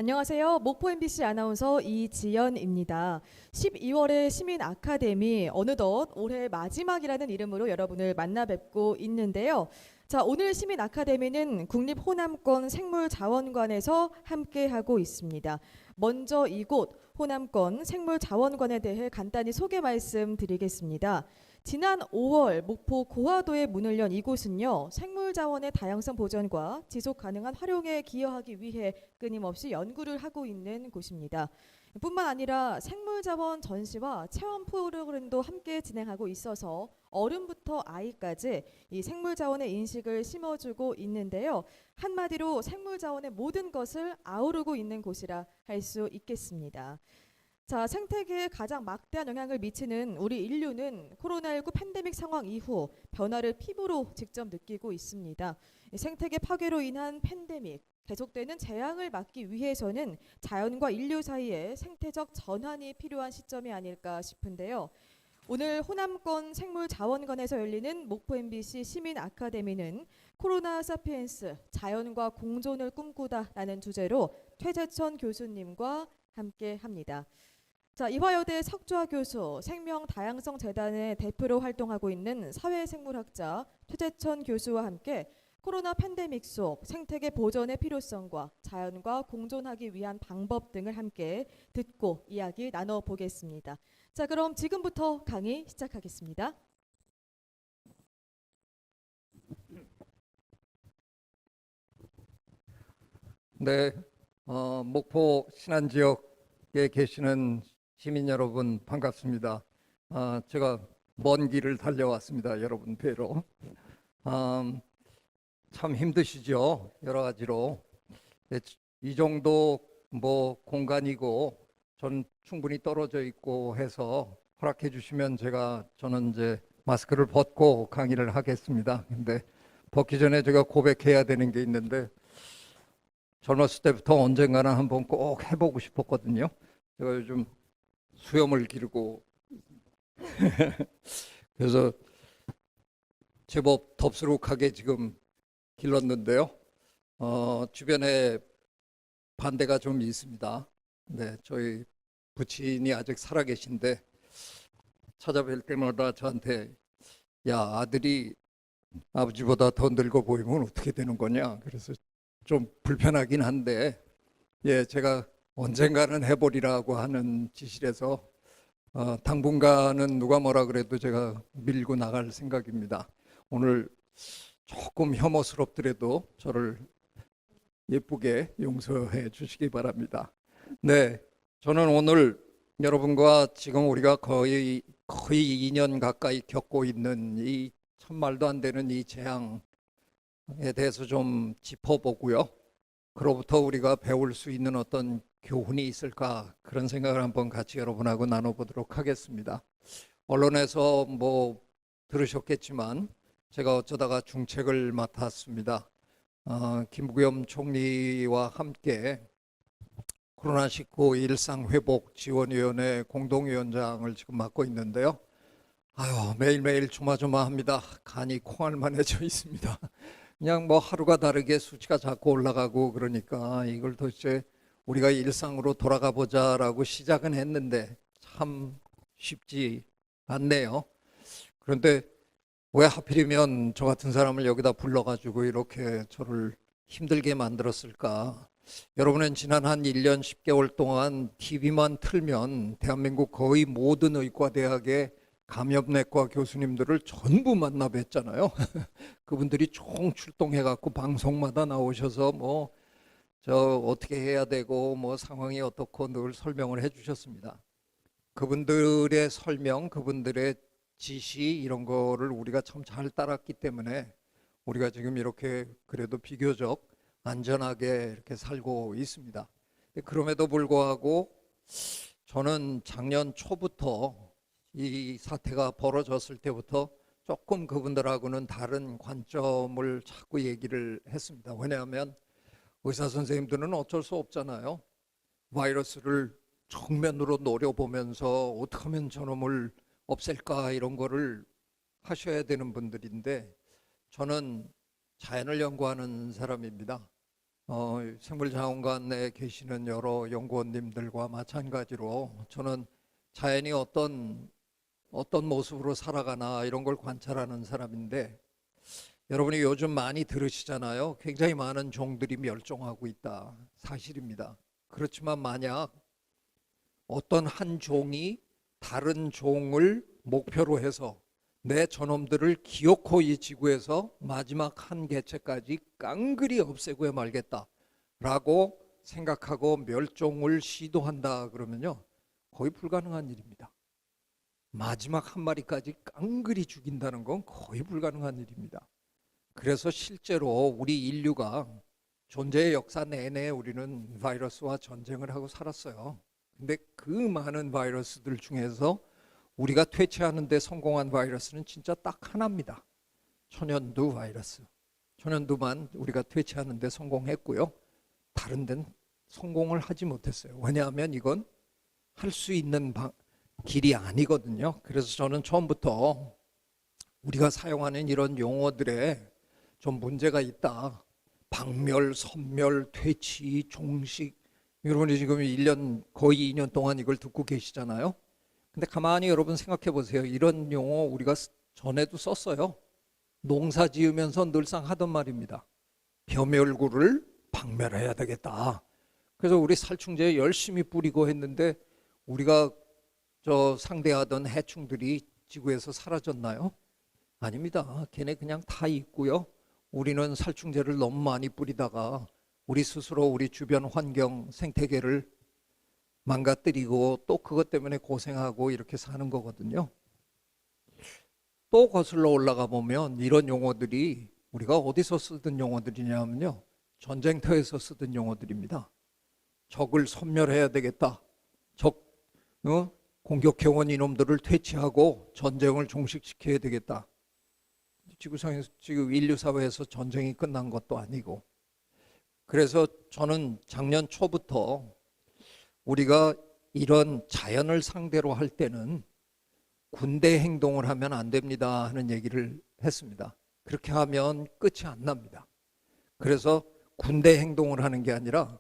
안녕하세요. 목포 MBC 아나운서 이지연입니다. 12월의 시민 아카데미 어느덧 올해 마지막이라는 이름으로 여러분을 만나 뵙고 있는데요. 자, 오늘 시민 아카데미는 국립호남권 생물자원관에서 함께하고 있습니다. 먼저 이곳 호남권 생물자원관에 대해 간단히 소개 말씀드리겠습니다. 지난 5월 목포 고화도에 문을 연 이곳은요, 생물자원의 다양성 보존과 지속 가능한 활용에 기여하기 위해 끊임없이 연구를 하고 있는 곳입니다. 뿐만 아니라 생물자원 전시와 체험 프로그램도 함께 진행하고 있어서 어른부터 아이까지 이 생물자원의 인식을 심어주고 있는데요. 한마디로 생물자원의 모든 것을 아우르고 있는 곳이라 할 수 있겠습니다. 자, 생태계에 가장 막대한 영향을 미치는 우리 인류는 코로나19 팬데믹 상황 이후 변화를 피부로 직접 느끼고 있습니다. 이 생태계 파괴로 인한 팬데믹, 계속되는 재앙을 막기 위해서는 자연과 인류 사이에 생태적 전환이 필요한 시점이 아닐까 싶은데요. 오늘 호남권 생물자원관에서 열리는 목포 MBC 시민 아카데미는 코로나 사피엔스 자연과 공존을 꿈꾸다라는 주제로 최재천 교수님과 함께 합니다. 자, 이화여대 석좌 교수, 생명다양성재단의 대표로 활동하고 있는 사회생물학자 최재천 교수와 함께 코로나 팬데믹 속 생태계 보존의 필요성과 자연과 공존하기 위한 방법 등을 함께 듣고 이야기 나눠보겠습니다. 자, 그럼 지금부터 강의 시작하겠습니다. 네, 목포 신안 지역에 계시는 시민 여러분 반갑습니다. 제가 먼 길을 달려왔습니다. 여러분 뵈러. 참 힘드시죠? 여러 가지로. 네, 이 정도 뭐 공간이고 전 충분히 떨어져 있고 해서 허락해 주시면 저는 이제 마스크를 벗고 강의를 하겠습니다. 근데 벗기 전에 제가 고백해야 되는 게 있는데 젊었을 때부터 언젠가는 한번 꼭 해보고 싶었거든요. 제가 요즘 수염을 기르고 그래서 제법 덥수룩하게 지금 길렀는데요. 주변에 반대가 좀 있습니다. 네, 저희 부친이 아직 살아계신데 찾아뵐 때마다 저한테 야, 아들이 아버지보다 더 늙어 보이면 어떻게 되는 거냐. 그래서 좀 불편하긴 한데, 예, 제가 언젠가는 해보리라고 하는 지시라서 당분간은 누가 뭐라 그래도 제가 밀고 나갈 생각입니다. 오늘 조금 혐오스럽더라도 저를 예쁘게 용서해 주시기 바랍니다. 네, 저는 오늘 여러분과 지금 우리가 거의 2년 가까이 겪고 있는 이 참 말도 안 되는 이 재앙 에 대해서 좀 짚어보고요. 그로부터 우리가 배울 수 있는 어떤 교훈이 있을까 그런 생각을 한번 같이 여러분하고 나눠보도록 하겠습니다. 언론에서 뭐 들으셨겠지만 제가 어쩌다가 중책을 맡았습니다. 김부겸 총리와 함께 코로나19 일상회복지원위원회 공동위원장을 지금 맡고 있는데요. 매일매일 조마조마합니다. 간이 콩알만해져 있습니다. 그냥 뭐 하루가 다르게 수치가 자꾸 올라가고 그러니까 이걸 도대체 우리가 일상으로 돌아가 보자라고 시작은 했는데 참 쉽지 않네요. 그런데 왜 하필이면 저 같은 사람을 여기다 불러가지고 이렇게 저를 힘들게 만들었을까? 여러분은 지난 한 1년 10개월 동안 TV만 틀면 대한민국 거의 모든 의과대학의 감염내과 교수님들을 전부 만나 뵀잖아요. 그분들이 총 출동해 갖고 방송마다 나오셔서 뭐 저 어떻게 해야 되고 뭐 상황이 어떻고 늘 설명을 해 주셨습니다. 그분들의 설명, 그분들의 지시 이런 거를 우리가 참 잘 따랐기 때문에 우리가 지금 이렇게 그래도 비교적 안전하게 이렇게 살고 있습니다. 그럼에도 불구하고 저는 작년 초부터 이 사태가 벌어졌을 때부터 조금 그분들하고는 다른 관점을 자꾸 얘기를 했습니다. 왜냐하면 의사 선생님들은 어쩔 수 없잖아요. 바이러스를 정면으로 노려보면서 어떻게 하면 저놈을 없앨까 이런 거를 하셔야 되는 분들인데 저는 자연을 연구하는 사람입니다. 생물자원관에 계시는 여러 연구원님들과 마찬가지로 저는 자연이 어떤 모습으로 살아가나 이런 걸 관찰하는 사람인데, 여러분이 요즘 많이 들으시잖아요. 굉장히 많은 종들이 멸종하고 있다. 사실입니다. 그렇지만 만약 어떤 한 종이 다른 종을 목표로 해서 내 저놈들을 기어코 이 지구에서 마지막 한 개체까지 깡그리 없애고 말겠다라고 생각하고 멸종을 시도한다 그러면요, 거의 불가능한 일입니다. 마지막 한 마리까지 깡그리 죽인다는 건 거의 불가능한 일입니다. 그래서 실제로 우리 인류가 존재의 역사 내내 우리는 바이러스와 전쟁을 하고 살았어요. 근데 그 많은 바이러스들 중에서 우리가 퇴치하는 데 성공한 바이러스는 진짜 딱 하나입니다. 천연두 바이러스. 천연두만 우리가 퇴치하는 데 성공했고요. 다른 데는 성공을 하지 못했어요. 왜냐하면 이건 할 수 있는 길이 아니거든요. 그래서 저는 처음부터 우리가 사용하는 이런 용어들에 좀 문제가 있다. 박멸, 선멸, 퇴치, 종식. 여러분이 지금 1년 거의 2년 동안 이걸 듣고 계시잖아요. 근데 가만히 여러분 생각해 보세요. 이런 용어 우리가 전에도 썼어요. 농사 지으면서 늘상 하던 말입니다. 벼멸구를 박멸해야 되겠다. 그래서 우리 살충제 열심히 뿌리고 했는데 우리가 상대하던 해충들이 지구에서 사라졌나요? 아닙니다. 걔네 그냥 다 있고요. 우리는 살충제를 너무 많이 뿌리다가 우리 스스로 우리 주변 환경 생태계를 망가뜨리고 또 그것 때문에 고생하고 이렇게 사는 거거든요. 또 거슬러 올라가 보면 이런 용어들이 우리가 어디서 쓰던 용어들이냐면요, 전쟁터에서 쓰던 용어들입니다. 적을 섬멸해야 되겠다. 공격해온 이놈들을 퇴치하고 전쟁을 종식시켜야 되겠다. 지구상에서 지금 인류 사회에서 전쟁이 끝난 것도 아니고. 그래서 저는 작년 초부터 우리가 이런 자연을 상대로 할 때는 군대 행동을 하면 안 됩니다 하는 얘기를 했습니다. 그렇게 하면 끝이 안 납니다. 그래서 군대 행동을 하는 게 아니라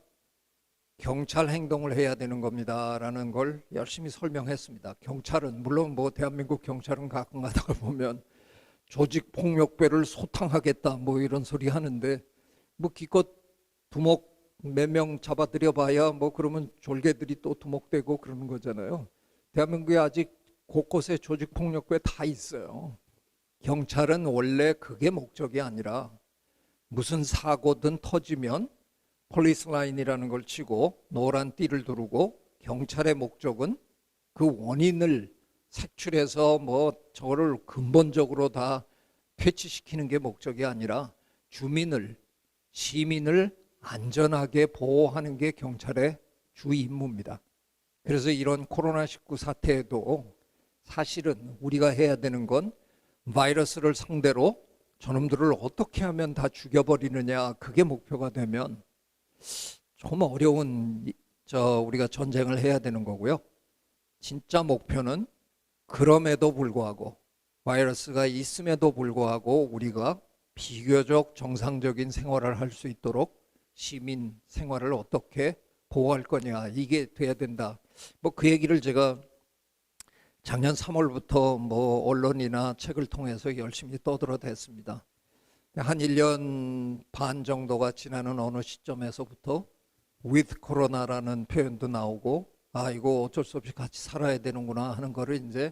경찰 행동을 해야 되는 겁니다라는 걸 열심히 설명했습니다. 경찰은 물론 뭐 대한민국 경찰은 가끔 가다가 보면 조직 폭력배를 소탕하겠다 뭐 이런 소리 하는데, 뭐 기껏 두목 몇 명 잡아들여 봐야 뭐 그러면 졸개들이 또 두목되고 그러는 거잖아요. 대한민국에 아직 곳곳에 조직 폭력배 다 있어요. 경찰은 원래 그게 목적이 아니라 무슨 사고든 터지면 폴리스 라인이라는 걸 치고 노란 띠를 두르고, 경찰의 목적은 그 원인을 색출해서 뭐 저거를 근본적으로 다 퇴치시키는 게 목적이 아니라 시민을 안전하게 보호하는 게 경찰의 주 임무입니다. 그래서 이런 코로나19 사태에도 사실은 우리가 해야 되는 건 바이러스를 상대로 저놈들을 어떻게 하면 다 죽여버리느냐, 그게 목표가 되면 좀 어려운 우리가 전쟁을 해야 되는 거고요. 진짜 목표는 그럼에도 불구하고, 바이러스가 있음에도 불구하고 우리가 비교적 정상적인 생활을 할 수 있도록 시민 생활을 어떻게 보호할 거냐, 이게 돼야 된다. 뭐 그 얘기를 제가 작년 3월부터 뭐 언론이나 책을 통해서 열심히 떠들어댔습니다. 한 1년 반 정도가 지나는 어느 시점에서부터 with 코로나라는 표현도 나오고, 아 이거 어쩔 수 없이 같이 살아야 되는구나 하는 거를 이제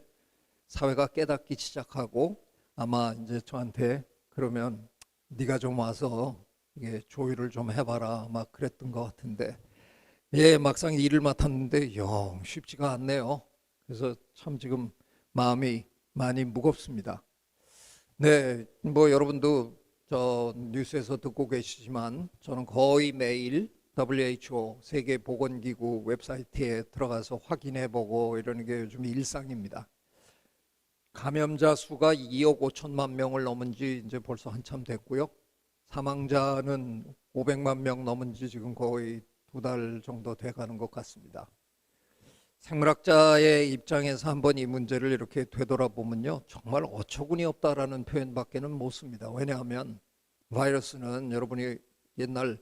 사회가 깨닫기 시작하고, 아마 이제 저한테 그러면 네가 좀 와서 이게 조율을 좀 해봐라 막 그랬던 것 같은데, 예, 막상 일을 맡았는데 영 쉽지가 않네요. 그래서 참 지금 마음이 많이 무겁습니다. 네, 뭐 여러분도 저 뉴스에서 듣고 계시지만 저는 거의 매일 WHO 세계보건기구 웹사이트에 들어가서 확인해보고 이러는 게 요즘 일상입니다. 감염자 수가 2억 5천만 명을 넘은 지 이제 벌써 한참 됐고요. 사망자는 500만 명 넘은 지 지금 거의 2달 정도 돼가는 것 같습니다. 생물학자의 입장에서 한번 이 문제를 이렇게 되돌아보면요, 정말 어처구니 없다라는 표현밖에는 못 씁니다. 왜냐하면 바이러스는 여러분이 옛날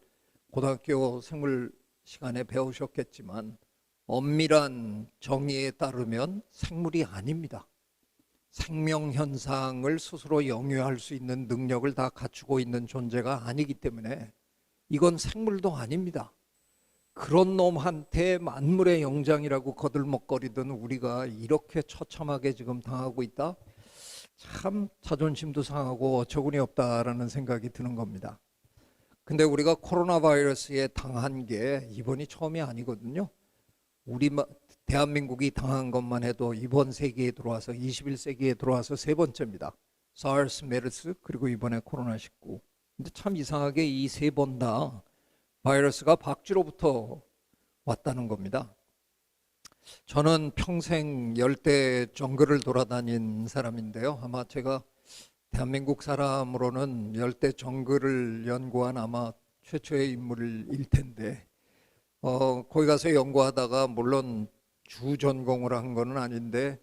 고등학교 생물 시간에 배우셨겠지만 엄밀한 정의에 따르면 생물이 아닙니다. 생명 현상을 스스로 영위할 수 있는 능력을 다 갖추고 있는 존재가 아니기 때문에 이건 생물도 아닙니다. 그런 놈한테 만물의 영장이라고 거들먹거리던 우리가 이렇게 처참하게 지금 당하고 있다? 참 자존심도 상하고 어처구니 없다라는 생각이 드는 겁니다. 근데 우리가 코로나 바이러스에 당한 게 이번이 처음이 아니거든요. 대한민국이 당한 것만 해도 이번 세기에 들어와서 21세기에 들어와서 세 번째입니다. 사르스, 메르스, 그리고 이번에 코로나19. 근데 참 이상하게 이 세 번 다 바이러스가 박쥐로부터 왔다는 겁니다. 저는 평생 열대 정글을 돌아다닌 사람인데요. 아마 제가 대한민국 사람으로는 열대 정글을 연구한 아마 최초의 인물일 텐데 거기 가서 연구하다가 물론 주 전공을 한 거는 아닌데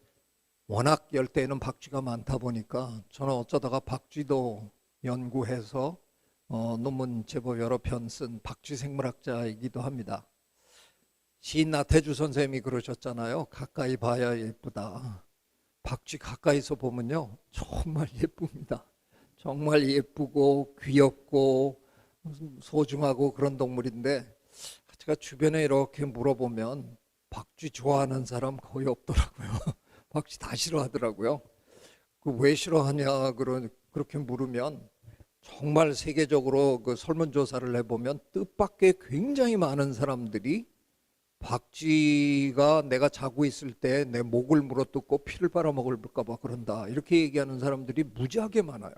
워낙 열대에는 박쥐가 많다 보니까 저는 어쩌다가 박쥐도 연구해서 논문 제법 여러 편 쓴 박쥐 생물학자이기도 합니다. 시인 나태주 선생님이 그러셨잖아요. 가까이 봐야 예쁘다. 박쥐 가까이서 보면요 정말 예쁩니다. 정말 예쁘고 귀엽고 소중하고 그런 동물인데 제가 주변에 이렇게 물어보면 박쥐 좋아하는 사람 거의 없더라고요. 박쥐 다 싫어하더라고요. 왜 싫어하냐 그렇게 물으면 정말 세계적으로 그 설문조사를 해보면 뜻밖의 굉장히 많은 사람들이 박쥐가 내가 자고 있을 때 내 목을 물어뜯고 피를 빨아먹을까 봐 그런다 이렇게 얘기하는 사람들이 무지하게 많아요.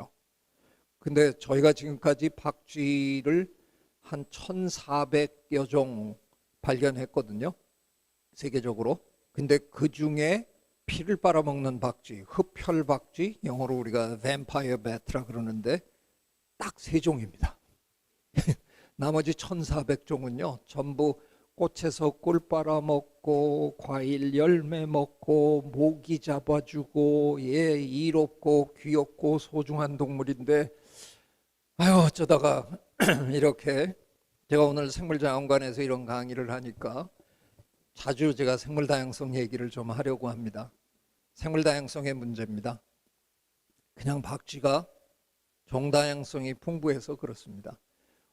근데 저희가 지금까지 박쥐를 한 1,400여 종 발견했거든요. 세계적으로. 근데 그 중에 피를 빨아먹는 박쥐, 흡혈박쥐, 영어로 우리가 vampire bat라 그러는데 딱 3종입니다. 나머지 1,400종은요 전부 꽃에서 꿀 빨아먹고 과일 열매 먹고 모기 잡아주고 이롭고 귀엽고 소중한 동물인데 아유 어쩌다가 이렇게 제가 오늘 생물자연관에서 이런 강의를 하니까 자주 제가 생물다양성 얘기를 좀 하려고 합니다. 생물다양성의 문제입니다. 그냥 박쥐가 종다양성이 풍부해서 그렇습니다.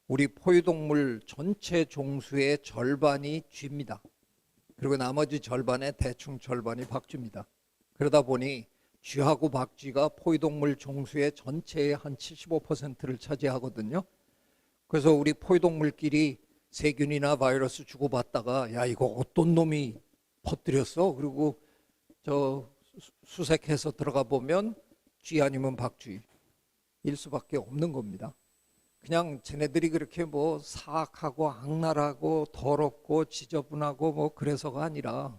우리 포유동물 전체 종수의 절반이 쥐입니다. 그리고 나머지 절반의 대충 절반이 박쥐입니다. 그러다 보니 쥐하고 박쥐가 포유동물 종수의 전체의 한 75%를 차지하거든요. 그래서 우리 포유동물끼리 세균이나 바이러스 주고받다가 야 이거 어떤 놈이 퍼뜨렸어? 그리고 저 수색해서 들어가 보면 쥐 아니면 박쥐일 수밖에 없는 겁니다. 그냥 쟤네들이 그렇게 뭐 사악하고 악랄하고 더럽고 지저분하고 뭐 그래서가 아니라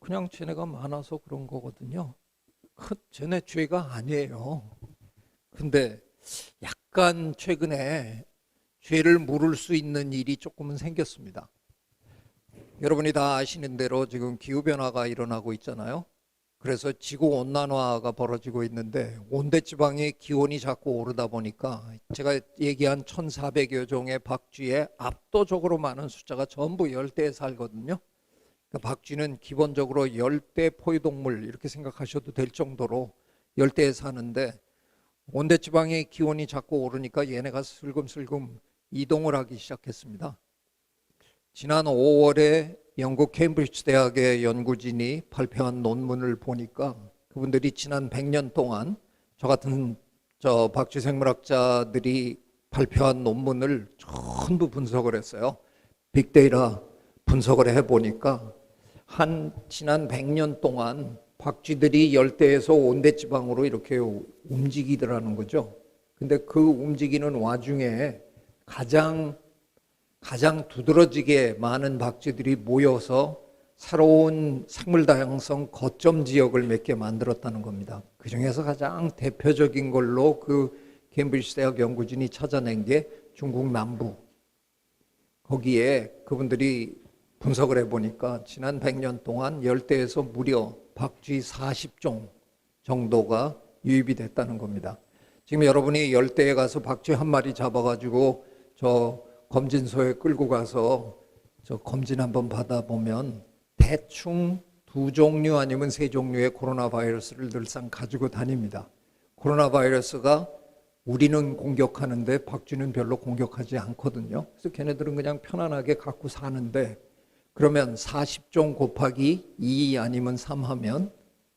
그냥 쟤네가 많아서 그런 거거든요. 쟤네 죄가 아니에요. 근데 약간 최근에 죄를 물을 수 있는 일이 조금은 생겼습니다. 여러분이 다 아시는 대로 지금 기후변화가 일어나고 있잖아요. 그래서 지구온난화가 벌어지고 있는데 온대지방의 기온이 자꾸 오르다 보니까 제가 얘기한 1,400여 종의 박쥐에 압도적으로 많은 숫자가 전부 열대에 살거든요. 그러니까 박쥐는 기본적으로 열대 포유동물 이렇게 생각하셔도 될 정도로 열대에 사는데 온대지방의 기온이 자꾸 오르니까 얘네가 슬금슬금 이동을 하기 시작했습니다. 지난 5월에 영국 케임브리지 대학의 연구진이 발표한 논문을 보니까 그분들이 지난 100년 동안 저 같은 박쥐 생물학자들이 발표한 논문을 전부 분석을 했어요. 빅데이터 분석을 해보니까 지난 100년 동안 박쥐들이 열대에서 온대지방으로 이렇게 움직이더라는 거죠. 근데 그 움직이는 와중에 가장 두드러지게 많은 박쥐들이 모여서 새로운 생물 다양성 거점 지역을 몇 개 만들었다는 겁니다. 그 중에서 가장 대표적인 걸로 그 케임브리지 대학 연구진이 찾아낸 게 중국 남부. 거기에 그분들이 분석을 해보니까 지난 100년 동안 열대에서 무려 박쥐 40종 정도가 유입이 됐다는 겁니다. 지금 여러분이 열대에 가서 박쥐 한 마리 잡아가지고 저 검진소에 끌고 가서 저 검진 한번 받아보면 대충 2종류 아니면 3종류의 코로나 바이러스를 늘상 가지고 다닙니다. 코로나 바이러스가 우리는 공격하는데 박쥐는 별로 공격하지 않거든요. 그래서 걔네들은 그냥 편안하게 갖고 사는데, 그러면 40종 곱하기 2 아니면 3 하면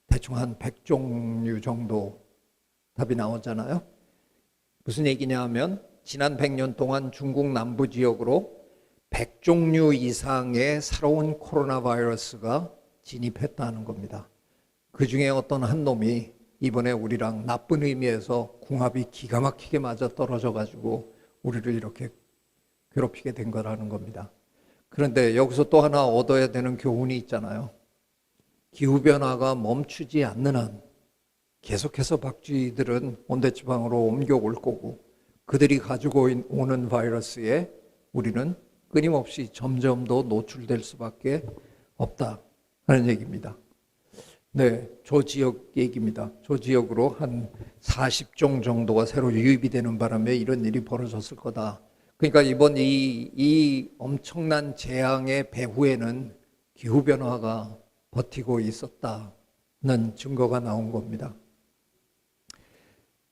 대충 한 100종류 정도 답이 나오잖아요. 무슨 얘기냐 하면 지난 100년 동안 중국 남부 지역으로 100종류 이상의 새로운 코로나 바이러스가 진입했다는 겁니다. 그 중에 어떤 한 놈이 이번에 우리랑 나쁜 의미에서 궁합이 기가 막히게 맞아 떨어져 가지고 우리를 이렇게 괴롭히게 된 거라는 겁니다. 그런데 여기서 또 하나 얻어야 되는 교훈이 있잖아요. 기후변화가 멈추지 않는 한 계속해서 박쥐들은 온대지방으로 옮겨올 거고, 그들이 가지고 오는 바이러스에 우리는 끊임없이 점점 더 노출될 수밖에 없다 하는 얘기입니다. 네, 저 지역 얘기입니다. 저 지역으로 한 40종 정도가 새로 유입이 되는 바람에 이런 일이 벌어졌을 거다. 그러니까 이번 이 엄청난 재앙의 배후에는 기후변화가 버티고 있었다는 증거가 나온 겁니다.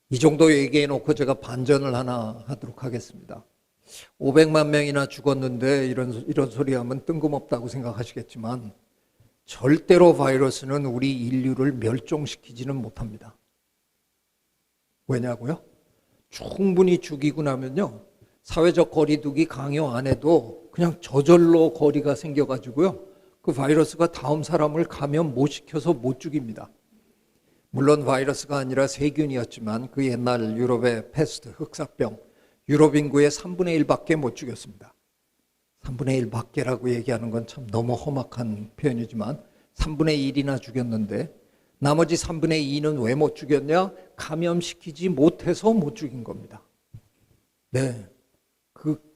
이 정도 얘기해 놓고 제가 반전을 하나 하도록 하겠습니다. 500만 명이나 죽었는데 이런 소리 하면 뜬금없다고 생각하시겠지만, 절대로 바이러스는 우리 인류를 멸종시키지는 못합니다. 왜냐고요? 충분히 죽이고 나면요, 사회적 거리두기 강요 안 해도 그냥 저절로 거리가 생겨가지고요, 그 바이러스가 다음 사람을 감염 못 시켜서 못 죽입니다. 물론 바이러스가 아니라 세균이었지만 그 옛날 유럽의 패스트, 흑사병, 유럽 인구의 3분의 1밖에 못 죽였습니다. 3분의 1밖에라고 얘기하는 건 참 너무 험악한 표현이지만 3분의 1이나 죽였는데 나머지 3분의 2는 왜 못 죽였냐? 감염시키지 못해서 못 죽인 겁니다. 네,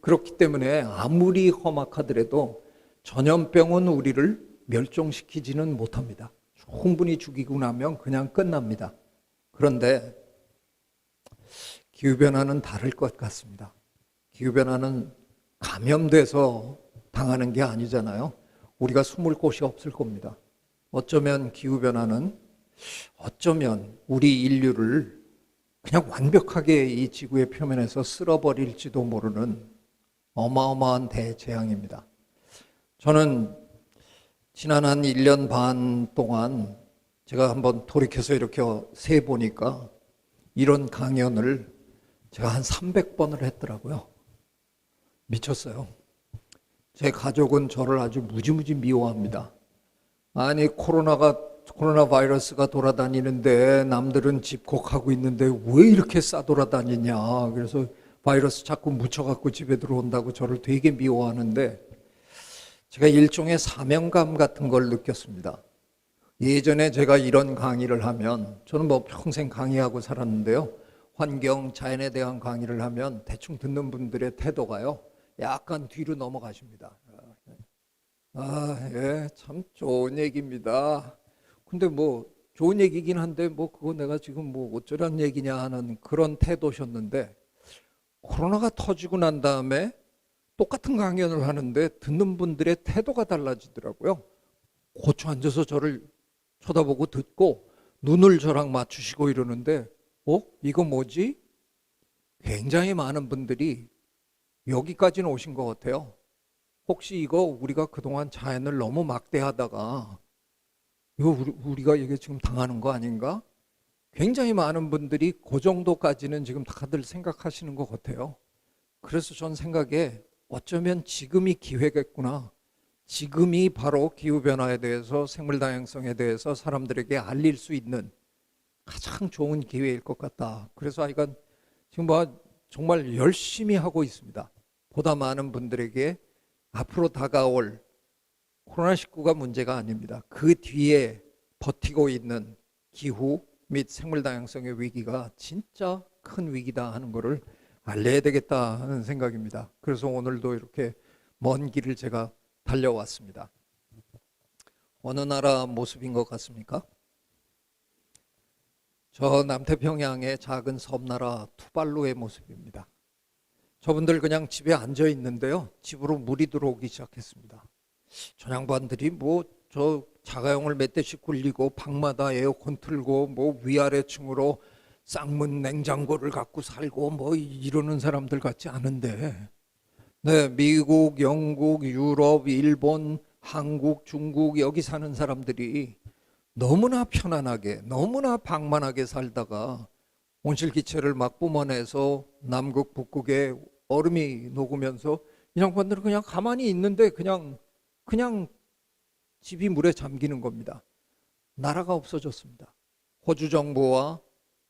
그렇기 때문에 아무리 험악하더라도 전염병은 우리를 멸종시키지는 못합니다. 충분히 죽이고 나면 그냥 끝납니다. 그런데 기후변화는 다를 것 같습니다. 기후변화는 감염돼서 당하는 게 아니잖아요. 우리가 숨을 곳이 없을 겁니다. 어쩌면 기후변화는 우리 인류를 그냥 완벽하게 이 지구의 표면에서 쓸어버릴지도 모르는 어마어마한 대재앙입니다. 저는 지난 한 1년 반 동안 제가 한번 돌이켜서 이렇게 세보니까 이런 강연을 제가 한 300번을 했더라고요. 미쳤어요. 제 가족은 저를 아주 무지무지 미워합니다. 아니, 코로나 바이러스가 돌아다니는데 남들은 집콕하고 있는데 왜 이렇게 싸돌아다니냐. 그래서 바이러스 자꾸 묻혀갖고 집에 들어온다고 저를 되게 미워하는데, 제가 일종의 사명감 같은 걸 느꼈습니다. 예전에 제가 이런 강의를 하면, 저는 뭐 평생 강의하고 살았는데요, 환경, 자연에 대한 강의를 하면 대충 듣는 분들의 태도가요, 약간 뒤로 넘어가십니다. 예, 참 좋은 얘기입니다. 근데 뭐 좋은 얘기긴 한데 뭐 그거 내가 지금 뭐 어쩌란 얘기냐 하는 그런 태도셨는데, 코로나가 터지고 난 다음에 똑같은 강연을 하는데 듣는 분들의 태도가 달라지더라고요. 고쳐 앉아서 저를 쳐다보고 듣고 눈을 저랑 맞추시고 이러는데, 이거 뭐지? 굉장히 많은 분들이 여기까지는 오신 것 같아요. 혹시 이거 우리가 그동안 자연을 너무 막대하다가 이거 우리가 이게 지금 당하는 거 아닌가? 굉장히 많은 분들이 그 정도까지는 지금 다들 생각하시는 것 같아요. 그래서 전 생각에 어쩌면 지금이 기회겠구나. 지금이 바로 기후변화에 대해서, 생물다양성에 대해서 사람들에게 알릴 수 있는 가장 좋은 기회일 것 같다. 그래서 하여간 지금 뭐 정말 열심히 하고 있습니다. 보다 많은 분들에게 앞으로 다가올 코로나19가 문제가 아닙니다. 그 뒤에 버티고 있는 기후 및 생물다양성의 위기가 진짜 큰 위기다 하는 것을 알려야 되겠다 하는 생각입니다. 그래서 오늘도 이렇게 먼 길을 제가 달려왔습니다. 어느 나라 모습인 것 같습니까? 저 남태평양의 작은 섬나라 투발루의 모습입니다. 저분들 그냥 집에 앉아 있는데요. 집으로 물이 들어오기 시작했습니다. 저 양반들이 뭐 저 자가용을 몇 대씩 굴리고 방마다 에어컨 틀고 뭐 위아래 층으로 쌍문 냉장고를 갖고 살고 뭐 이러는 사람들 같지 않은데, 네, 미국, 영국, 유럽, 일본, 한국, 중국 여기 사는 사람들이 너무나 편안하게 너무나 방만하게 살다가 온실기체를 막 뿜어내서 남극 북극에 얼음이 녹으면서 이 양반들은 그냥 가만히 있는데 그냥 집이 물에 잠기는 겁니다. 나라가 없어졌습니다. 호주 정부와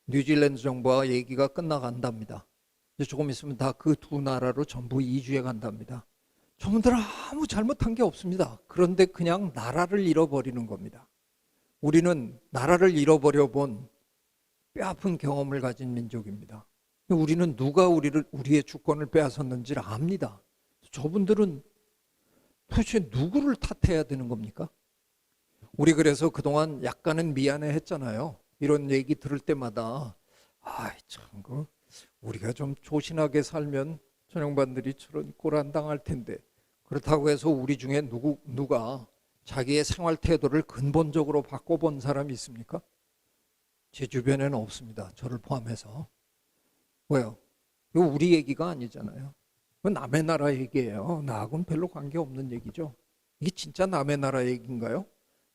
뉴질랜드 정부와 얘기가 끝나간답니다. 이제 조금 있으면 다 그 두 나라로 전부 이주해 간답니다. 저분들은 아무 잘못한 게 없습니다. 그런데 그냥 나라를 잃어버리는 겁니다. 우리는 나라를 잃어버려 본 뼈아픈 경험을 가진 민족입니다. 우리는 누가 우리의 주권을 빼앗았는지를 압니다. 저분들은 도대체 누구를 탓해야 되는 겁니까? 우리 그래서 그동안 약간은 미안해 했잖아요. 이런 얘기 들을 때마다 참 우리가 좀 조신하게 살면 저 양반들이 저런 꼴 안 당할 텐데, 그렇다고 해서 우리 중에 누가 자기의 생활 태도를 근본적으로 바꿔본 사람이 있습니까? 제 주변에는 없습니다. 저를 포함해서. 왜요? 이거 우리 얘기가 아니잖아요. 이거 남의 나라 얘기예요. 나하고는 별로 관계없는 얘기죠. 이게 진짜 남의 나라 얘기인가요?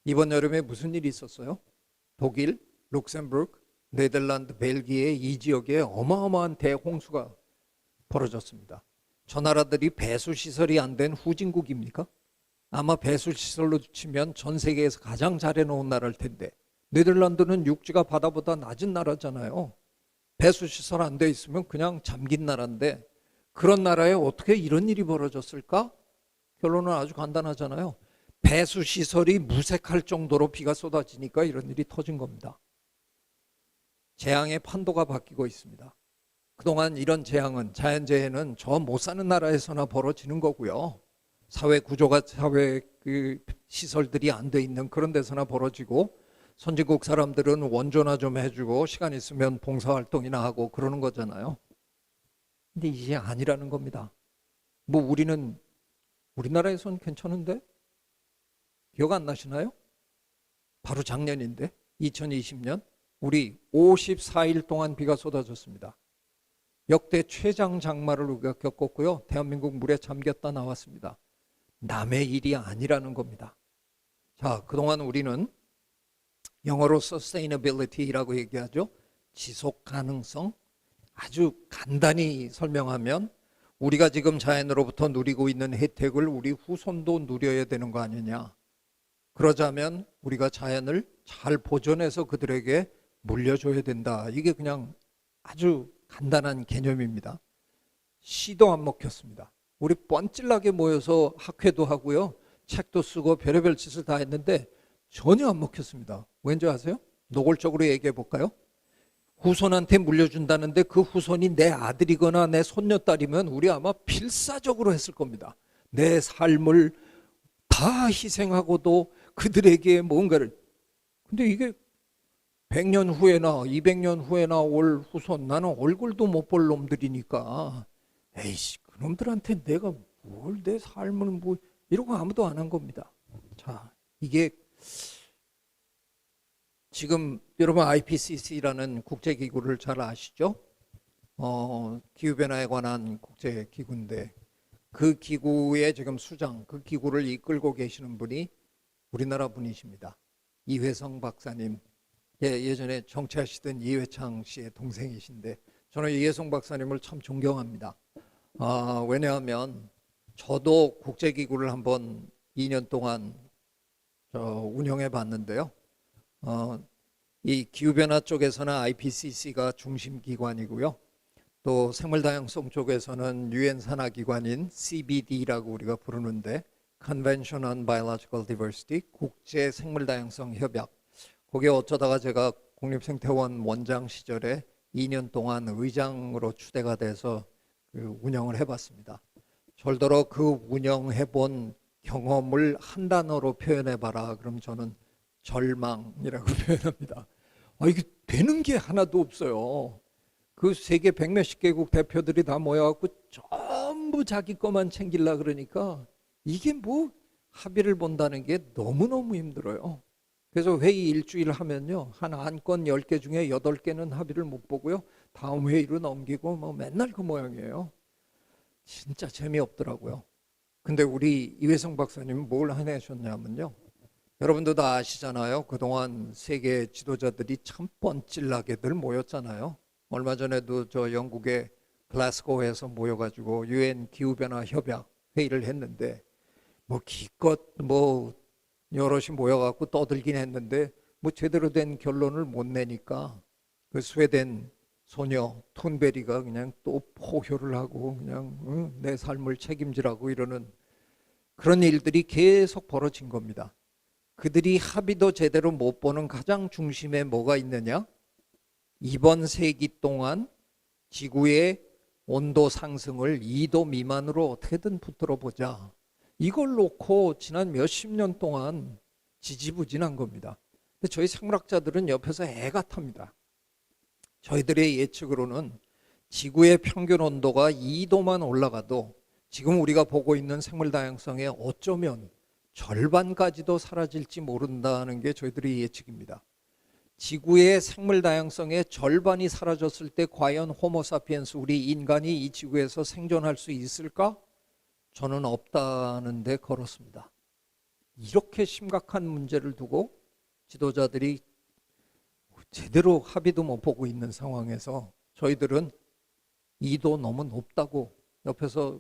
이번 여름에 무슨 일이 있었어요? 독일, 룩셈부르크, 네덜란드, 벨기에 이 지역에 어마어마한 대홍수가 벌어졌습니다. 저 나라들이 배수시설이 안 된 후진국입니까? 아마 배수시설로 치면 전 세계에서 가장 잘해놓은 나라일 텐데, 네덜란드는 육지가 바다보다 낮은 나라잖아요. 배수시설 안 돼 있으면 그냥 잠긴 나라인데, 그런 나라에 어떻게 이런 일이 벌어졌을까? 결론은 아주 간단하잖아요. 배수시설이 무색할 정도로 비가 쏟아지니까 이런 일이 터진 겁니다. 재앙의 판도가 바뀌고 있습니다. 그동안 이런 재앙은, 자연재해는 저 못 사는 나라에서나 벌어지는 거고요. 사회 시설들이 안 돼 있는 그런 데서나 벌어지고, 선진국 사람들은 원조나 좀 해주고 시간 있으면 봉사활동이나 하고 그러는 거잖아요. 근데 이게 아니라는 겁니다. 뭐 우리나라에선 괜찮은데? 기억 안 나시나요? 바로 작년인데 2020년 우리 54일 동안 비가 쏟아졌습니다. 역대 최장 장마를 우리가 겪었고요. 대한민국 물에 잠겼다 나왔습니다. 남의 일이 아니라는 겁니다. 자, 그동안 우리는 영어로 sustainability라고 얘기하죠. 지속 가능성. 아주 간단히 설명하면 우리가 지금 자연으로부터 누리고 있는 혜택을 우리 후손도 누려야 되는 거 아니냐. 그러자면 우리가 자연을 잘 보존해서 그들에게 물려줘야 된다. 이게 그냥 아주 간단한 개념입니다. 씨도 안 먹혔습니다. 우리 뻔질나게 모여서 학회도 하고요. 책도 쓰고 별의별 짓을 다 했는데 전혀 안 먹혔습니다. 왠지 아세요? 노골적으로 얘기해 볼까요? 후손한테 물려준다는데 그 후손이 내 아들이거나 내 손녀딸이면 우리 아마 필사적으로 했을 겁니다. 내 삶을 다 희생하고도 그들에게 뭔가를. 근데 이게 100년 후에나 200년 후에나 올 후손, 나는 얼굴도 못 볼 놈들이니까 에이씨, 그놈들한테 내가 뭘 내 삶을 뭐 이러고 아무도 안 한 겁니다. 자, 이게 지금 여러분 IPCC라는 국제기구를 잘 아시죠? 기후변화에 관한 국제기구인데 그 기구의 지금 수장, 그 기구를 이끌고 계시는 분이 우리나라 분이십니다. 이회성 박사님. 예전에 정치하시던 이회창 씨의 동생이신데 저는 이회성 박사님을 참 존경합니다. 왜냐하면 저도 국제기구를 한번 2년 동안 운영해 봤는데요. 이 기후변화 쪽에서는 IPCC가 중심기관이고요. 또 생물다양성 쪽에서는 유엔 산하기관인 CBD라고 우리가 부르는데 Convention on Biological Diversity, 국제생물다양성 협약. 거기에 어쩌다가 제가 국립생태원 원장 시절에 2년 동안 의장으로 추대가 돼서 운영을 해봤습니다. 절더러 그 운영해본 경험을 한 단어로 표현해봐라. 그럼 저는 절망이라고 표현합니다. 이게 되는 게 하나도 없어요. 그 세계 백 몇십 개국 대표들이 다 모여갖고 전부 자기 것만 챙기려 그러니까 이게 뭐 합의를 본다는 게 너무너무 힘들어요. 그래서 회의 일주일 하면요, 한 안건 10개 중에 8개는 합의를 못 보고요, 다음 회의로 넘기고 뭐 맨날 그 모양이에요. 진짜 재미없더라고요. 근데 우리 이회성 박사님은 뭘 해내셨냐면요, 여러분도 다 아시잖아요. 그동안 세계 지도자들이 참 뻔찔나게들 모였잖아요. 얼마 전에도 저 영국의 글라스고에서 모여가지고 유엔 기후변화 협약 회의를 했는데 뭐 기껏 뭐 여럿이 모여갖고 떠들긴 했는데 뭐 제대로 된 결론을 못 내니까 그 스웨덴 소녀 툰베리가 그냥 또 포효를 하고 그냥 내 삶을 책임지라고 이러는 그런 일들이 계속 벌어진 겁니다. 그들이 합의도 제대로 못 보는 가장 중심에 뭐가 있느냐? 이번 세기 동안 지구의 온도 상승을 2도 미만으로 어떻게든 붙들어 보자. 이걸 놓고 지난 몇십 년 동안 지지부진한 겁니다. 근데 저희 생물학자들은 옆에서 애가 탑니다. 저희들의 예측으로는 지구의 평균 온도가 2도만 올라가도 지금 우리가 보고 있는 생물 다양성의 어쩌면 절반까지도 사라질지 모른다는 게 저희들의 예측입니다. 지구의 생물 다양성의 절반이 사라졌을 때 과연 호모사피엔스 우리 인간이 이 지구에서 생존할 수 있을까? 저는 없다는 데 걸었습니다. 이렇게 심각한 문제를 두고 지도자들이 제대로 합의도 못 보고 있는 상황에서 저희들은 2도 너무 높다고 옆에서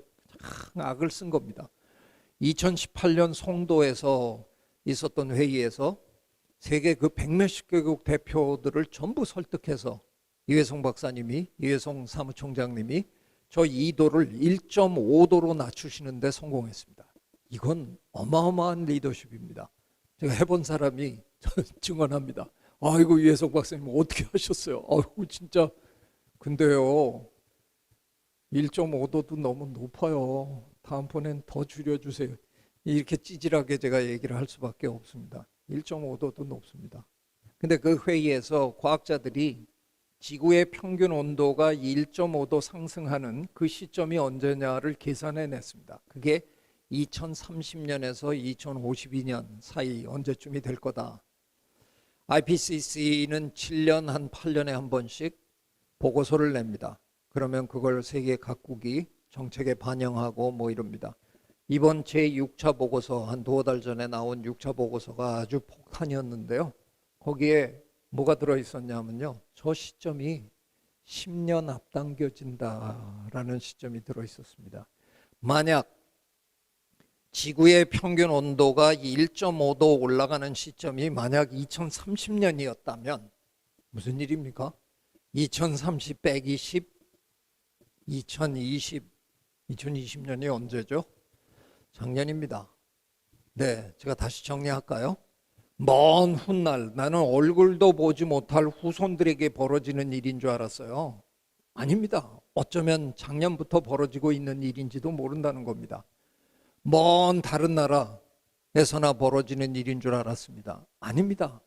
악을 쓴 겁니다. 2018년 송도에서 있었던 회의에서 세계 그 백몇십 개국 대표들을 전부 설득해서 이회성 박사님이, 이회성 사무총장님이 저 2도를 1.5도로 낮추시는데 성공했습니다. 이건 어마어마한 리더십입니다. 제가 해본 사람이 증언합니다. 아이고 이회성 박사님 어떻게 하셨어요? 아이고 진짜 근데요 1.5도도 너무 높아요. 다음번엔 더 줄여주세요. 이렇게 찌질하게 제가 얘기를 할 수밖에 없습니다. 1.5도도 높습니다. 근데 그 회의에서 과학자들이 지구의 평균 온도가 1.5도 상승하는 그 시점이 언제냐를 계산해 냈습니다. 그게 2030년에서 2052년 사이 언제쯤이 될 거다. IPCC는 7년 한 8년에 한 번씩 보고서를 냅니다. 그러면 그걸 세계 각국이 정책에 반영하고 뭐 이럽니다. 이번 제6차 보고서 한 두어 달 전에 나온 6차 보고서가 아주 폭탄이었는데요. 거기에 뭐가 들어있었냐면요. 저 시점이 10년 앞당겨진다라는 시점이 들어있었습니다. 만약 지구의 평균 온도가 1.5도 올라가는 시점이 만약 2030년이었다면 무슨 일입니까? 2030 빼기 10, 2020년이 언제죠? 작년입니다. 네, 제가 다시 정리할까요? 먼 훗날 나는 얼굴도 보지 못할 후손들에게 벌어지는 일인 줄 알았어요. 아닙니다. 어쩌면 작년부터 벌어지고 있는 일인지도 모른다는 겁니다. 먼 다른 나라에서나 벌어지는 일인 줄 알았습니다. 아닙니다.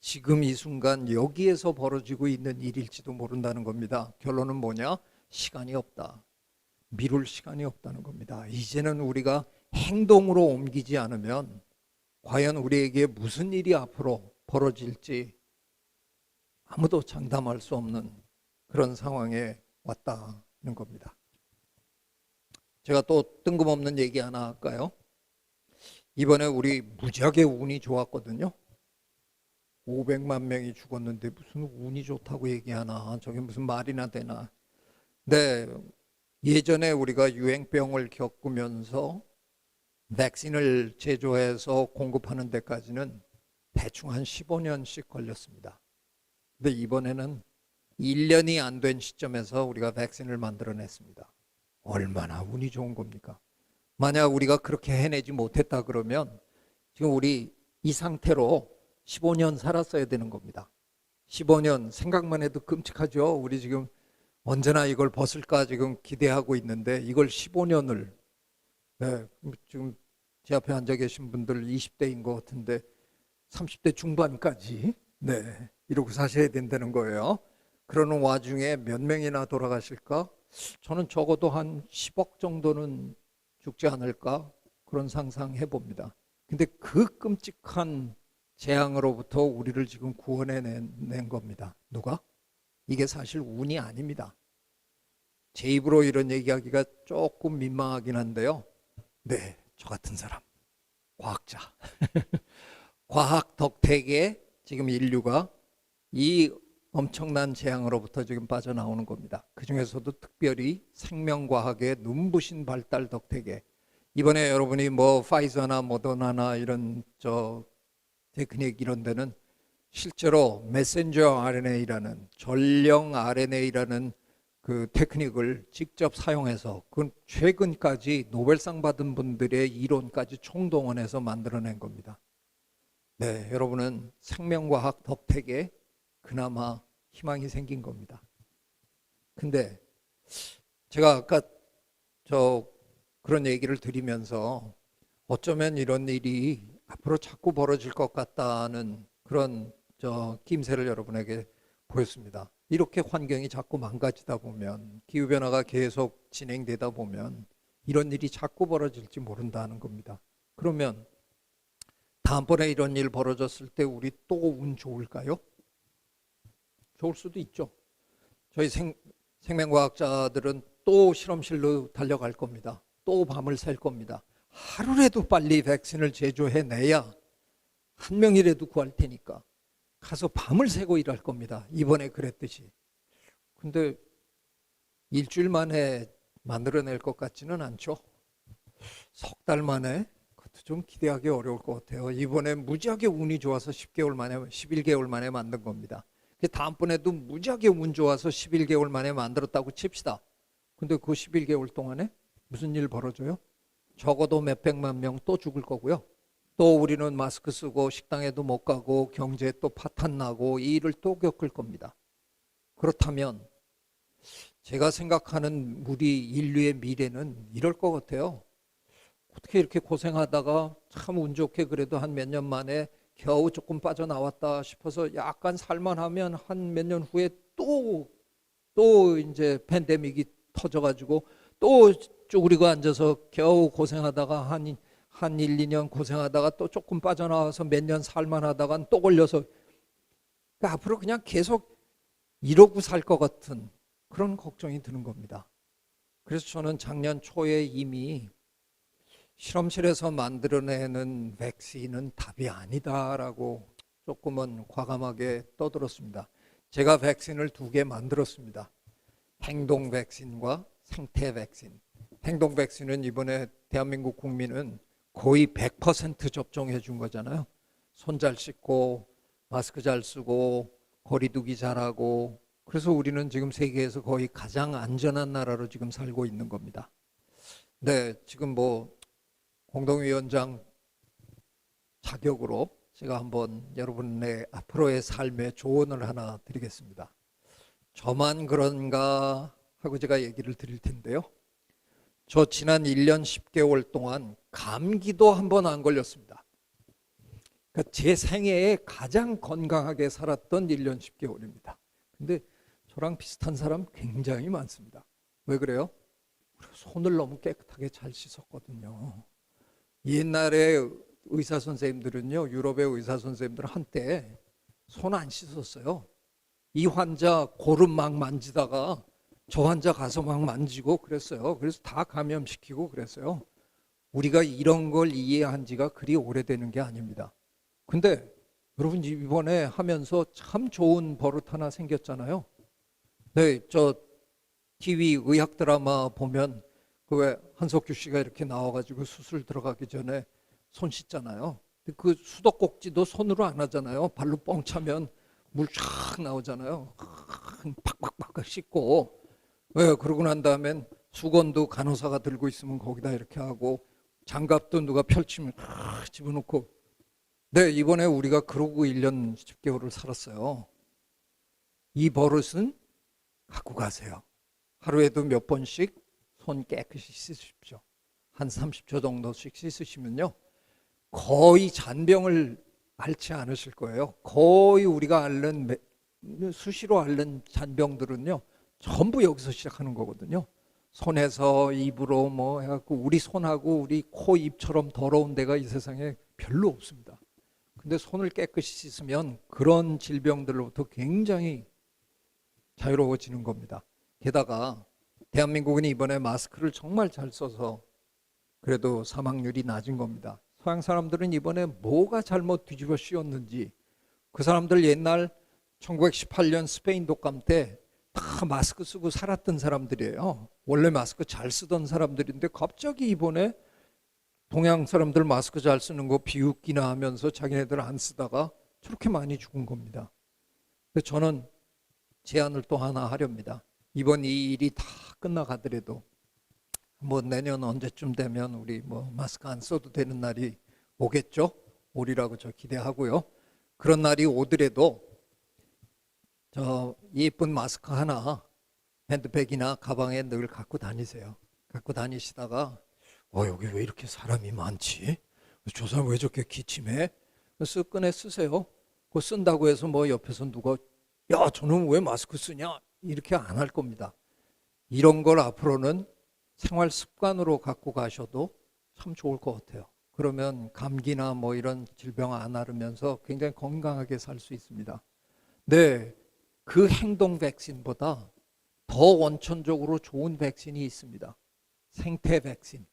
지금 이 순간 여기에서 벌어지고 있는 일일지도 모른다는 겁니다. 결론은 뭐냐? 시간이 없다. 미룰 시간이 없다는 겁니다. 이제는 우리가 행동으로 옮기지 않으면 과연 우리에게 무슨 일이 앞으로 벌어질지 아무도 장담할 수 없는 그런 상황에 왔다는 겁니다. 제가 또 뜬금없는 얘기 하나 할까요? 이번에 우리 무지하게 운이 좋았거든요. 500만 명이 죽었는데 무슨 운이 좋다고 얘기하나. 저게 무슨 말이나 되나. 네, 예전에 우리가 유행병을 겪으면서 백신을 제조해서 공급하는 데까지는 대충 한 15년씩 걸렸습니다. 근데 이번에는 1년이 안 된 시점에서 우리가 백신을 만들어냈습니다. 얼마나 운이 좋은 겁니까? 만약 우리가 그렇게 해내지 못했다 그러면 지금 우리 이 상태로 15년 살았어야 되는 겁니다. 15년 생각만 해도 끔찍하죠. 우리 지금 언제나 이걸 벗을까 지금 기대하고 있는데 이걸 15년을 네, 지금 제 앞에 앉아 계신 분들 20대인 것 같은데 30대 중반까지 네, 이러고 사셔야 된다는 거예요. 그러는 와중에 몇 명이나 돌아가실까? 저는 적어도 한 10억 정도는 죽지 않을까? 그런 상상해 봅니다. 근데 그 끔찍한 재앙으로부터 우리를 지금 구원해낸 겁니다. 누가? 이게 사실 운이 아닙니다. 제 입으로 이런 얘기하기가 조금 민망하긴 한데요. 네, 저 같은 사람, 과학자. 과학 덕택에 지금 인류가 이 엄청난 재앙으로부터 지금 빠져나오는 겁니다. 그 중에서도 특별히 생명과학의 눈부신 발달 덕택에 이번에 여러분이 뭐 파이저나 모더나나 이런 테크닉 이런 데는 실제로 메신저 RNA라는 전령 RNA라는 그 테크닉을 직접 사용해서 그 최근까지 노벨상 받은 분들의 이론까지 총동원해서 만들어낸 겁니다. 네, 여러분은 생명과학 덕택에 그나마 희망이 생긴 겁니다. 근데 제가 아까 그런 얘기를 드리면서 어쩌면 이런 일이 앞으로 자꾸 벌어질 것 같다는 그런 낌새를 여러분에게 보였습니다. 이렇게 환경이 자꾸 망가지다 보면, 기후변화가 계속 진행되다 보면 이런 일이 자꾸 벌어질지 모른다는 겁니다. 그러면 다음번에 이런 일 벌어졌을 때 우리 또 운 좋을까요? 좋을 수도 있죠. 저희 생명과학자들은 또 실험실로 달려갈 겁니다. 또 밤을 샐 겁니다. 하루라도 빨리 백신을 제조해내야 한 명이라도 구할 테니까 가서 밤을 새고 일할 겁니다. 이번에 그랬듯이. 근데 일주일 만에 만들어낼 것 같지는 않죠. 석 달 만에? 그것도 좀 기대하기 어려울 것 같아요. 이번에 무지하게 운이 좋아서 10개월 만에, 11개월 만에 만든 겁니다. 다음번에도 무지하게 운 좋아서 11개월 만에 만들었다고 칩시다. 근데 그 11개월 동안에 무슨 일 벌어져요? 적어도 몇백만 명 또 죽을 거고요. 또 우리는 마스크 쓰고 식당에도 못 가고 경제에 또 파탄 나고 이 일을 또 겪을 겁니다. 그렇다면 제가 생각하는 우리 인류의 미래는 이럴 것 같아요. 어떻게 이렇게 고생하다가 참 운 좋게 그래도 한 몇 년 만에 겨우 조금 빠져나왔다 싶어서 약간 살만하면 한 몇 년 후에 또 이제 팬데믹이 터져가지고 또 쭈그리고 앉아서 겨우 고생하다가 한 1, 2년 고생하다가 또 조금 빠져나와서 몇 년 살만하다가 또 걸려서 그러니까 앞으로 그냥 계속 이러고 살 것 같은 그런 걱정이 드는 겁니다. 그래서 저는 작년 초에 이미 실험실에서 만들어내는 백신은 답이 아니다라고 조금은 과감하게 떠들었습니다. 제가 백신을 2개 만들었습니다. 행동 백신과 생태 백신. 행동 백신은 이번에 대한민국 국민은 거의 100% 접종해 준 거잖아요. 손 잘 씻고 마스크 잘 쓰고 거리 두기 잘하고 그래서 우리는 지금 세계에서 거의 가장 안전한 나라로 지금 살고 있는 겁니다. 네, 지금 뭐 공동위원장 자격으로 제가 한번 여러분의 앞으로의 삶에 조언을 하나 드리겠습니다. 저만 그런가 하고 제가 얘기를 드릴 텐데요. 저 지난 1년 10개월 동안 감기도 한 번 안 걸렸습니다. 그러니까 제 생애에 가장 건강하게 살았던 1년 10개월입니다. 근데 저랑 비슷한 사람 굉장히 많습니다. 왜 그래요? 손을 너무 깨끗하게 잘 씻었거든요. 옛날에 의사 선생님들은요, 유럽의 의사 선생님들은 한때 손 안 씻었어요. 이 환자 골은 막 만지다가 저 환자 가서 막 만지고 그랬어요. 그래서 다 감염시키고 그랬어요. 우리가 이런 걸 이해한 지가 그리 오래되는 게 아닙니다. 근데 여러분 이번에 하면서 참 좋은 버릇 하나 생겼잖아요. 네, 저 TV 의학 드라마 보면 그 왜 한석규 씨가 이렇게 나와가지고 수술 들어가기 전에 손 씻잖아요. 그 수도꼭지도 손으로 안 하잖아요. 발로 뻥 차면 물 쫙 나오잖아요. 팍팍팍 씻고. 왜 그러고 난 다음엔 수건도 간호사가 들고 있으면 거기다 이렇게 하고 장갑도 누가 펼치면 집어넣고. 네, 이번에 우리가 그러고 1년 10개월을 살았어요. 이 버릇은 갖고 가세요. 하루에도 몇 번씩 손 깨끗이 씻으십시오. 한 30초 정도씩 씻으시면요. 거의 잔병을 앓지 않으실 거예요. 거의 우리가 앓는 수시로 앓는 잔병들은요, 전부 여기서 시작하는 거거든요. 손에서 입으로 뭐 해갖고 우리 손하고 우리 코, 입처럼 더러운 데가 이 세상에 별로 없습니다. 근데 손을 깨끗이 씻으면 그런 질병들로부터 굉장히 자유로워지는 겁니다. 게다가 대한민국은 이번에 마스크를 정말 잘 써서 그래도 사망률이 낮은 겁니다. 서양 사람들은 이번에 뭐가 잘못 뒤집어 씌웠는지, 그 사람들 옛날 1918년 스페인 독감 때 다 마스크 쓰고 살았던 사람들이에요. 원래 마스크 잘 쓰던 사람들인데 갑자기 이번에 동양 사람들 마스크 잘 쓰는 거 비웃기나 하면서 자기네들 안 쓰다가 저렇게 많이 죽은 겁니다. 그래서 저는 제안을 또 하나 하렵니다. 이번 이 일이 다 끝나가더라도 뭐 내년 언제쯤 되면 우리 뭐 마스크 안 써도 되는 날이 오겠죠? 오리라고 저 기대하고요. 그런 날이 오더라도 저 예쁜 마스크 하나 핸드백이나 가방에 늘 갖고 다니세요. 갖고 다니시다가 여기 왜 이렇게 사람이 많지? 저 사람 왜 저렇게 기침해? 쓱 꺼내 쓰세요. 그거 쓴다고 해서 뭐 옆에서 누가 야 저놈 왜 마스크 쓰냐? 이렇게 안 할 겁니다. 이런 걸 앞으로는 생활 습관으로 갖고 가셔도 참 좋을 것 같아요. 그러면 감기나 뭐 이런 질병 안 앓으면서 굉장히 건강하게 살 수 있습니다. 네, 그 행동 백신보다 더 원천적으로 좋은 백신이 있습니다. 생태 백신.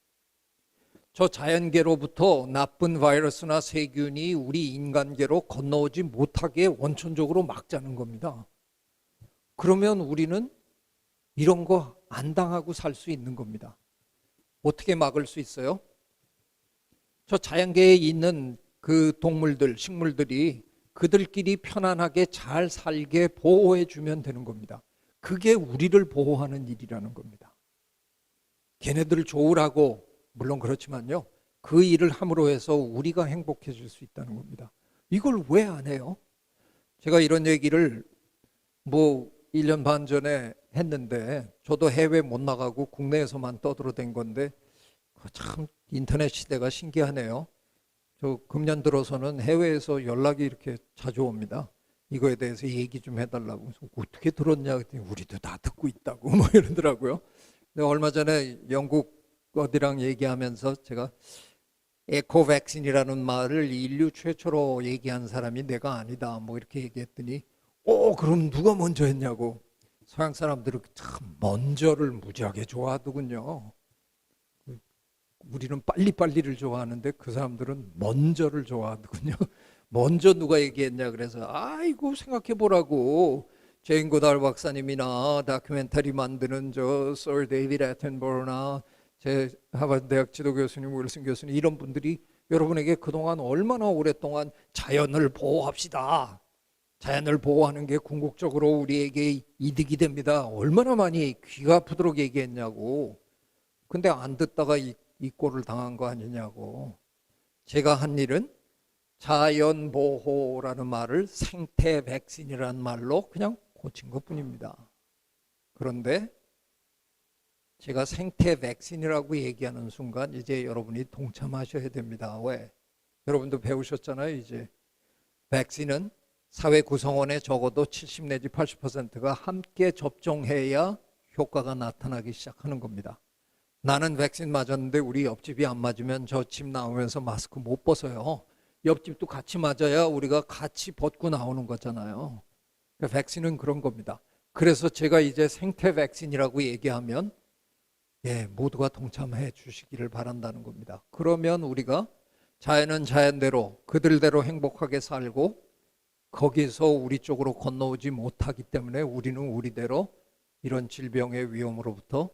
저 자연계로부터 나쁜 바이러스나 세균이 우리 인간계로 건너오지 못하게 원천적으로 막자는 겁니다. 그러면 우리는 이런 거 안 당하고 살 수 있는 겁니다. 어떻게 막을 수 있어요? 저 자연계에 있는 그 동물들, 식물들이 그들끼리 편안하게 잘 살게 보호해 주면 되는 겁니다. 그게 우리를 보호하는 일이라는 겁니다. 걔네들 좋으라고 물론 그렇지만요. 그 일을 함으로 해서 우리가 행복해질 수 있다는 겁니다. 이걸 왜 안 해요? 제가 이런 얘기를 뭐 1년 반 전에 했는데 저도 해외 못 나가고 국내에서만 떠들어댄 건데 참 인터넷 시대가 신기하네요. 저 금년 들어서는 해외에서 연락이 이렇게 자주 옵니다. 이거에 대해서 얘기 좀 해달라고. 어떻게 들었냐 그랬더니 우리도 다 듣고 있다고 뭐 이러더라고요. 근데 얼마 전에 영국 어디랑 얘기하면서 제가 에코백신이라는 말을 인류 최초로 얘기한 사람이 내가 아니다 뭐 이렇게 얘기했더니 그럼 누가 먼저 했냐고. 서양 사람들은 참 먼저를 무지하게 좋아하더군요. 우리는 빨리빨리를 좋아하는데 그 사람들은 먼저를 좋아하더군요. 먼저 누가 얘기했냐 그래서 아이고 생각해 보라고. 제인 고달 박사님이나 다큐멘터리 만드는 저 서 데이비드 애튼버러나 제 하버드 대학 지도 교수님 윌슨 교수님 이런 분들이 여러분에게 그동안 얼마나 오랫동안 자연을 보호합시다. 자연을 보호하는 게 궁극적으로 우리에게 이득이 됩니다. 얼마나 많이 귀가 아프도록 얘기했냐고. 근데 안 듣다가 이 꼴을 당한 거 아니냐고. 제가 한 일은 자연보호라는 말을 생태백신이라는 말로 그냥 고친 것뿐입니다. 그런데 제가 생태백신이라고 얘기하는 순간 이제 여러분이 동참하셔야 됩니다. 왜? 여러분도 배우셨잖아요. 이제 백신은 사회 구성원의 적어도 70 내지 80%가 함께 접종해야 효과가 나타나기 시작하는 겁니다. 나는 백신 맞았는데 우리 옆집이 안 맞으면 저 집 나오면서 마스크 못 벗어요. 옆집도 같이 맞아야 우리가 같이 벗고 나오는 거잖아요. 그러니까 백신은 그런 겁니다. 그래서 제가 이제 생태 백신이라고 얘기하면 모두가 동참해 주시기를 바란다는 겁니다. 그러면 우리가 자연은 자연대로 그들대로 행복하게 살고 거기서 우리 쪽으로 건너오지 못하기 때문에 우리는 우리대로 이런 질병의 위험으로부터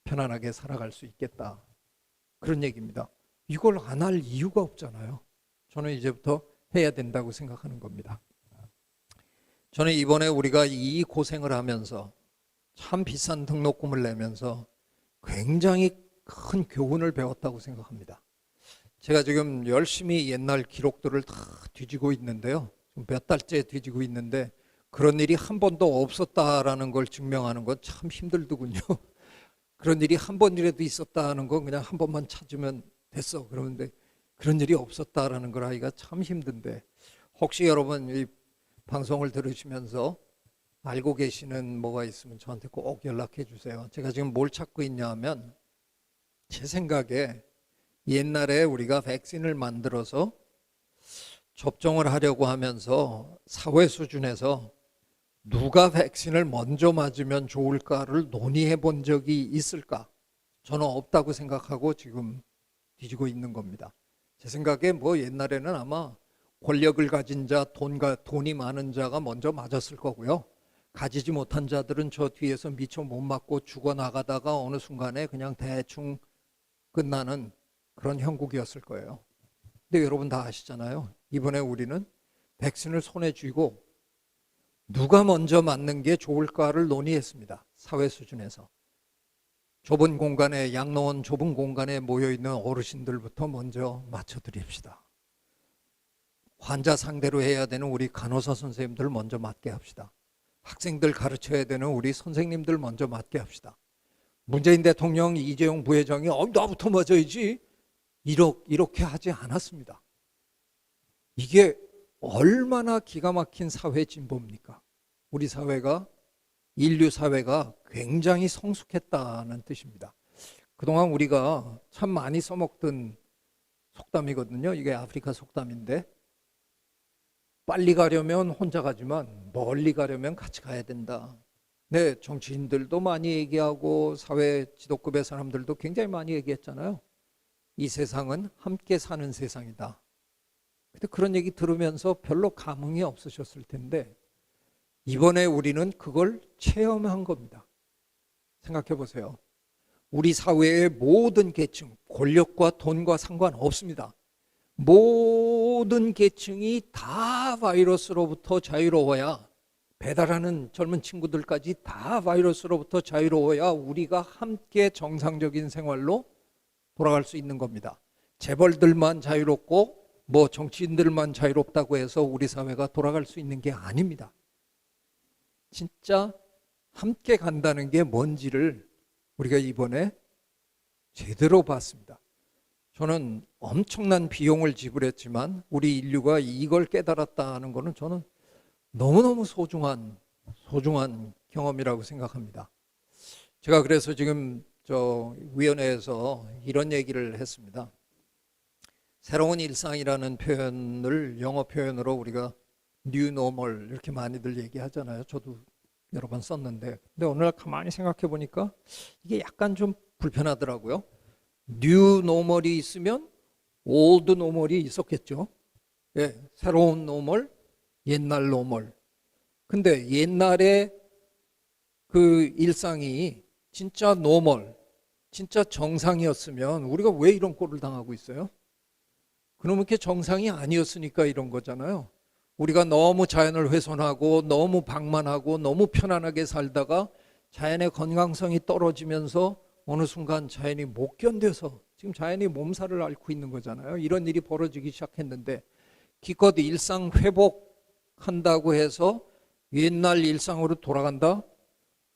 편안하게 살아갈 수 있겠다. 그런 얘기입니다. 이걸 안 할 이유가 없잖아요. 저는 이제부터 해야 된다고 생각하는 겁니다. 저는 이번에 우리가 이 고생을 하면서 참 비싼 등록금을 내면서 굉장히 큰 교훈을 배웠다고 생각합니다. 제가 지금 열심히 옛날 기록들을 다 뒤지고 있는데요. 몇 달째 뒤지고 있는데 그런 일이 한 번도 없었다라는 걸 증명하는 건 참 힘들더군요. 그런 일이 한 번이라도 있었다는 건 그냥 한 번만 찾으면 됐어. 그러는데 그런 일이 없었다라는 걸 하기가 참 힘든데 혹시 여러분 이 방송을 들으시면서 알고 계시는 뭐가 있으면 저한테 꼭 연락해 주세요. 제가 지금 뭘 찾고 있냐 하면 제 생각에 옛날에 우리가 백신을 만들어서 접종을 하려고 하면서 사회 수준에서 누가 백신을 먼저 맞으면 좋을까를 논의해 본 적이 있을까? 저는 없다고 생각하고 지금 뒤지고 있는 겁니다. 제 생각에 뭐 옛날에는 아마 권력을 가진 자, 돈이 많은 자가 먼저 맞았을 거고요. 가지지 못한 자들은 저 뒤에서 미처 못 맞고 죽어나가다가 어느 순간에 그냥 대충 끝나는 그런 형국이었을 거예요. 근데 여러분 다 아시잖아요. 이번에 우리는 백신을 손에 쥐고 누가 먼저 맞는 게 좋을까를 논의했습니다. 사회 수준에서. 좁은 공간에, 양로원 좁은 공간에 모여있는 어르신들부터 먼저 맞춰드립시다. 환자 상대로 해야 되는 우리 간호사 선생님들 먼저 맞게 합시다. 학생들 가르쳐야 되는 우리 선생님들 먼저 맞게 합시다. 문재인 대통령, 이재용 부회장이 나부터 맞아야지 이렇게 하지 않았습니다. 이게 얼마나 기가 막힌 사회 진보입니까? 우리 사회가, 인류 사회가 굉장히 성숙했다는 뜻입니다. 그동안 우리가 참 많이 써먹던 속담이거든요. 이게 아프리카 속담인데, 빨리 가려면 혼자 가지만 멀리 가려면 같이 가야 된다. 네, 정치인들도 많이 얘기하고 사회 지도급의 사람들도 굉장히 많이 얘기했잖아요. 이 세상은 함께 사는 세상이다. 근데 그런 얘기 들으면서 별로 감흥이 없으셨을 텐데 이번에 우리는 그걸 체험한 겁니다. 생각해 보세요. 우리 사회의 모든 계층, 권력과 돈과 상관없습니다. 모든 계층이 다 바이러스로부터 자유로워야, 배달하는 젊은 친구들까지 다 바이러스로부터 자유로워야 우리가 함께 정상적인 생활로 돌아갈 수 있는 겁니다. 재벌들만 자유롭고 뭐 정치인들만 자유롭다고 해서 우리 사회가 돌아갈 수 있는 게 아닙니다. 진짜 함께 간다는 게 뭔지를 우리가 이번에 제대로 봤습니다. 저는 엄청난 비용을 지불했지만 우리 인류가 이걸 깨달았다는 것은 저는 너무너무 소중한 경험이라고 생각합니다. 제가 그래서 지금 저 위원회에서 이런 얘기를 했습니다. 새로운 일상이라는 표현을 영어 표현으로 우리가 new normal 이렇게 많이들 얘기하잖아요. 저도 여러 번 썼는데, 근데 오늘 가만히 생각해 보니까 이게 약간 좀 불편하더라고요. new normal이 있으면 old normal이 있었겠죠. 예, 새로운 normal, 옛날 normal. 근데 옛날에 그 일상이 진짜 normal, 진짜 정상이었으면 우리가 왜 이런 꼴을 당하고 있어요? 그놈의 게 정상이 아니었으니까 이런 거잖아요. 우리가 너무 자연을 훼손하고 너무 방만하고 너무 편안하게 살다가 자연의 건강성이 떨어지면서 어느 순간 자연이 못 견뎌서 지금 자연이 몸살을 앓고 있는 거잖아요. 이런 일이 벌어지기 시작했는데 기껏 일상 회복한다고 해서 옛날 일상으로 돌아간다?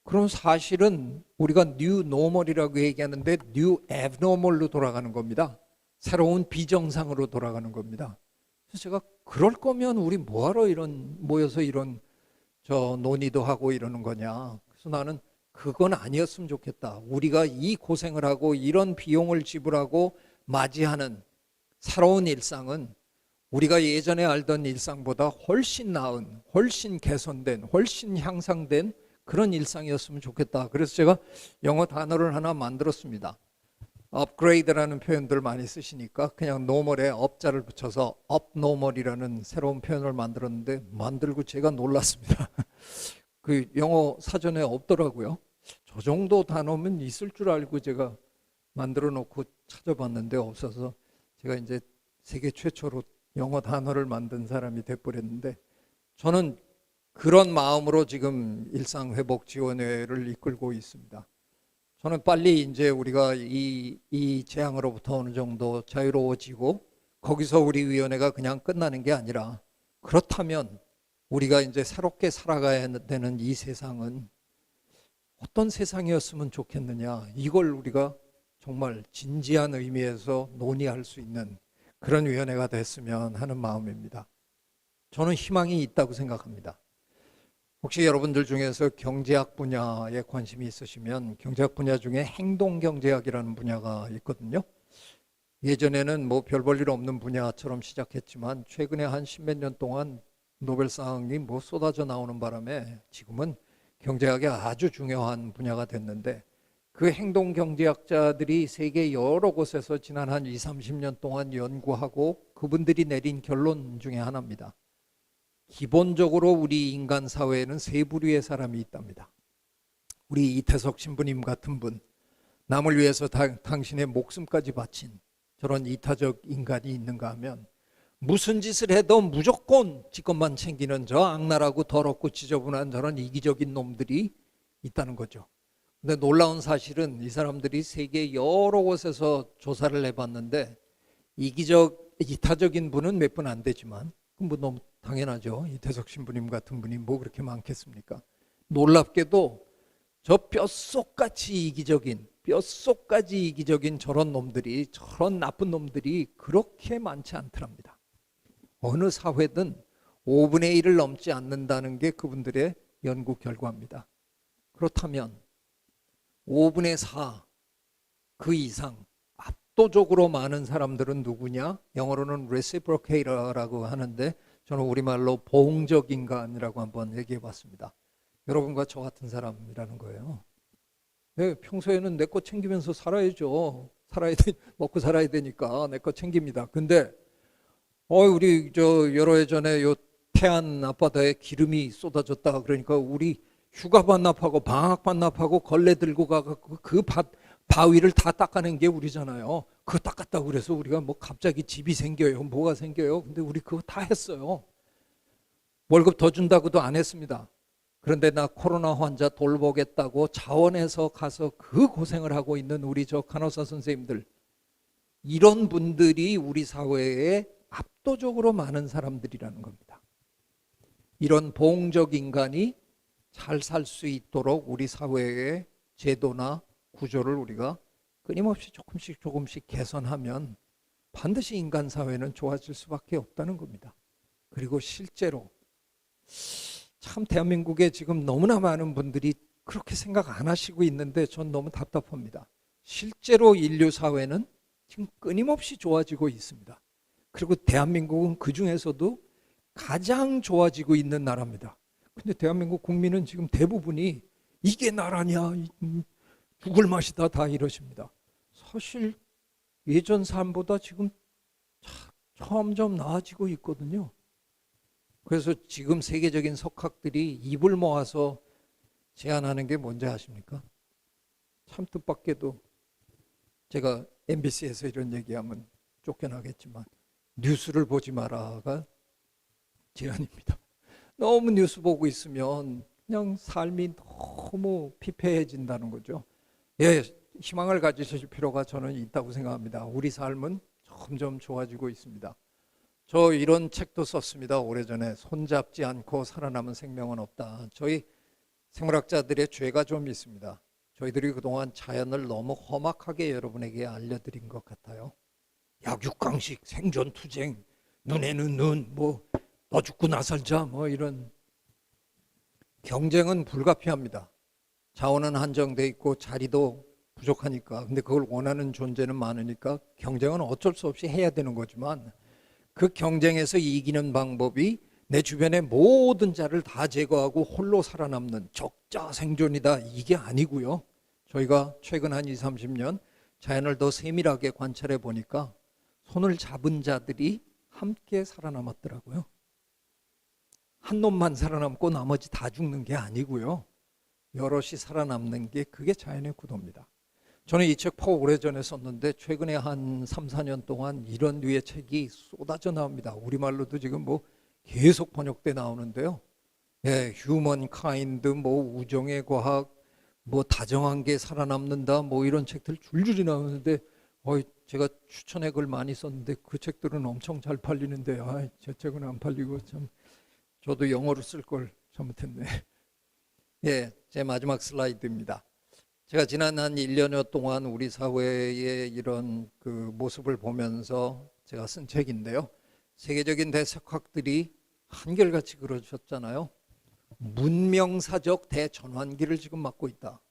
그럼 사실은 우리가 new normal이라고 얘기하는데 new abnormal로 돌아가는 겁니다. 새로운 비정상으로 돌아가는 겁니다. 그래서 제가 그럴 거면 우리 뭐하러 모여서 이런 논의도 하고 이러는 거냐. 그래서 나는 그건 아니었으면 좋겠다. 우리가 이 고생을 하고 이런 비용을 지불하고 맞이하는 새로운 일상은 우리가 예전에 알던 일상보다 훨씬 나은, 훨씬 개선된, 훨씬 향상된 그런 일상이었으면 좋겠다. 그래서 제가 영어 단어를 하나 만들었습니다. 업그레이드라는 표현들 많이 쓰시니까 그냥 노멀에 업자를 붙여서 업노멀이라는 새로운 표현을 만들었는데 만들고 제가 놀랐습니다. 그 영어 사전에 없더라고요. 저 정도 단어면 있을 줄 알고 제가 만들어 놓고 찾아봤는데 없어서 제가 이제 세계 최초로 영어 단어를 만든 사람이 돼버렸는데, 저는 그런 마음으로 지금 일상회복지원회를 이끌고 있습니다. 저는 빨리 이제 우리가 이 재앙으로부터 어느 정도 자유로워지고 거기서 우리 위원회가 그냥 끝나는 게 아니라, 그렇다면 우리가 이제 새롭게 살아가야 되는 이 세상은 어떤 세상이었으면 좋겠느냐, 이걸 우리가 정말 진지한 의미에서 논의할 수 있는 그런 위원회가 됐으면 하는 마음입니다. 저는 희망이 있다고 생각합니다. 혹시 여러분들 중에서 경제학 분야에 관심이 있으시면 경제학 분야 중에 행동경제학이라는 분야가 있거든요. 예전에는 뭐 별 볼 일 없는 분야처럼 시작했지만 최근에 한 십몇 년 동안 노벨상이 뭐 쏟아져 나오는 바람에 지금은 경제학이 아주 중요한 분야가 됐는데, 그 행동경제학자들이 세계 여러 곳에서 지난 한 20, 30년 동안 연구하고 그분들이 내린 결론 중에 하나입니다. 기본적으로 우리 인간 사회에는 세 부류의 사람이 있답니다. 우리 이태석 신부님 같은 분, 남을 위해서 당신의 목숨까지 바친 저런 이타적 인간이 있는가 하면, 무슨 짓을 해도 무조건 지 것만 챙기는 저 악랄하고 더럽고 지저분한 저런 이기적인 놈들이 있다는 거죠. 근데 놀라운 사실은 이 사람들이 세계 여러 곳에서 조사를 해봤는데 이타적인 분은 몇 분 안 되지만, 뭐 너무 당연하죠. 이태석 신부님 같은 분이 뭐 그렇게 많겠습니까? 놀랍게도 저 뼛속까지 이기적인 저런 놈들이, 저런 나쁜 놈들이 그렇게 많지 않더랍니다. 어느 사회든 5분의 1을 넘지 않는다는 게 그분들의 연구 결과입니다. 그렇다면 5분의 4, 그 이상 압도적으로 많은 사람들은 누구냐? 영어로는 reciprocator라고 하는데 저는 우리말로 보응적 인간이라고 한번 얘기해 봤습니다. 여러분과 저 같은 사람이라는 거예요. 네, 평소에는 내 거 챙기면서 살아야죠. 먹고 살아야 되니까 내 거 챙깁니다. 근데 우리 저 여러 해 전에 요 태안 앞바다에 기름이 쏟아졌다 그러니까 우리 휴가 반납하고 방학 반납하고 걸레 들고 가고 그 바위를 다 닦아낸 게 우리잖아요. 그거 닦았다고 그래서 우리가 뭐 갑자기 집이 생겨요, 뭐가 생겨요. 근데 우리 그거 다 했어요. 월급 더 준다고도 안 했습니다. 그런데 나 코로나 환자 돌보겠다고 자원해서 가서 그 고생을 하고 있는 우리 저 간호사 선생님들, 이런 분들이 우리 사회에 압도적으로 많은 사람들이라는 겁니다. 이런 보응적 인간이 잘 살 수 있도록 우리 사회의 제도나 구조를 우리가 끊임없이 조금씩 개선하면 반드시 인간 사회는 좋아질 수밖에 없다는 겁니다. 그리고 실제로 참 대한민국에 지금 너무나 많은 분들이 그렇게 생각 안 하시고 있는데 전 너무 답답합니다. 실제로 인류 사회는 지금 끊임없이 좋아지고 있습니다. 그리고 대한민국은 그 중에서도 가장 좋아지고 있는 나라입니다. 근데 대한민국 국민은 지금 대부분이 이게 나라냐, 죽을 맛이다, 다 이러십니다. 사실 예전 삶보다 지금 점점 나아지고 있거든요. 그래서 지금 세계적인 석학들이 입을 모아서 제안하는 게 뭔지 아십니까? 참 뜻밖에도 제가 MBC에서 이런 얘기하면 쫓겨나겠지만 뉴스를 보지 마라가 제안입니다. 너무 뉴스 보고 있으면 그냥 삶이 너무 피폐해진다는 거죠. 예, 희망을 가지실 필요가 저는 있다고 생각합니다. 우리 삶은 점점 좋아지고 있습니다. 저 이런 책도 썼습니다. 오래전에. 손잡지 않고 살아남은 생명은 없다. 저희 생물학자들의 죄가 좀 있습니다. 저희들이 그동안 자연을 너무 험악하게 여러분에게 알려드린 것 같아요. 약육강식, 생존투쟁, 눈에는 눈, 뭐 너 죽고 나 살자, 뭐 이런. 경쟁은 불가피합니다. 자원은 한정돼 있고 자리도 부족하니까. 근데 그걸 원하는 존재는 많으니까 경쟁은 어쩔 수 없이 해야 되는 거지만, 그 경쟁에서 이기는 방법이 내 주변의 모든 자를 다 제거하고 홀로 살아남는 적자 생존이다, 이게 아니고요. 저희가 최근 한 20, 30년 자연을 더 세밀하게 관찰해 보니까 손을 잡은 자들이 함께 살아남았더라고요. 한 놈만 살아남고 나머지 다 죽는 게 아니고요. 여럿이 살아남는 게 그게 자연의 구도입니다. 저는 이 책 오래전에 썼는데 최근에 한 3, 4년 동안 이런 류의 책이 쏟아져 나옵니다. 우리말로도 지금 뭐 계속 번역돼 나오는데요. 예, 휴먼 카인드, 뭐 우정의 과학, 뭐 다정한 게 살아남는다, 뭐 이런 책들 줄줄이 나오는데 제가 추천의 글 많이 썼는데 그 책들은 엄청 잘 팔리는데 제 책은 안 팔리고, 참 저도 영어로 쓸 걸 잘못했네. 예, 제 마지막 슬라이드입니다. 제가 지난 한 1년여 동안 우리 사회의 이런 그 모습을 보면서 제가 쓴 책인데요. 세계적인 대석학들이 한결같이 그러셨잖아요. 문명사적 대전환기를 지금 맞고 있다.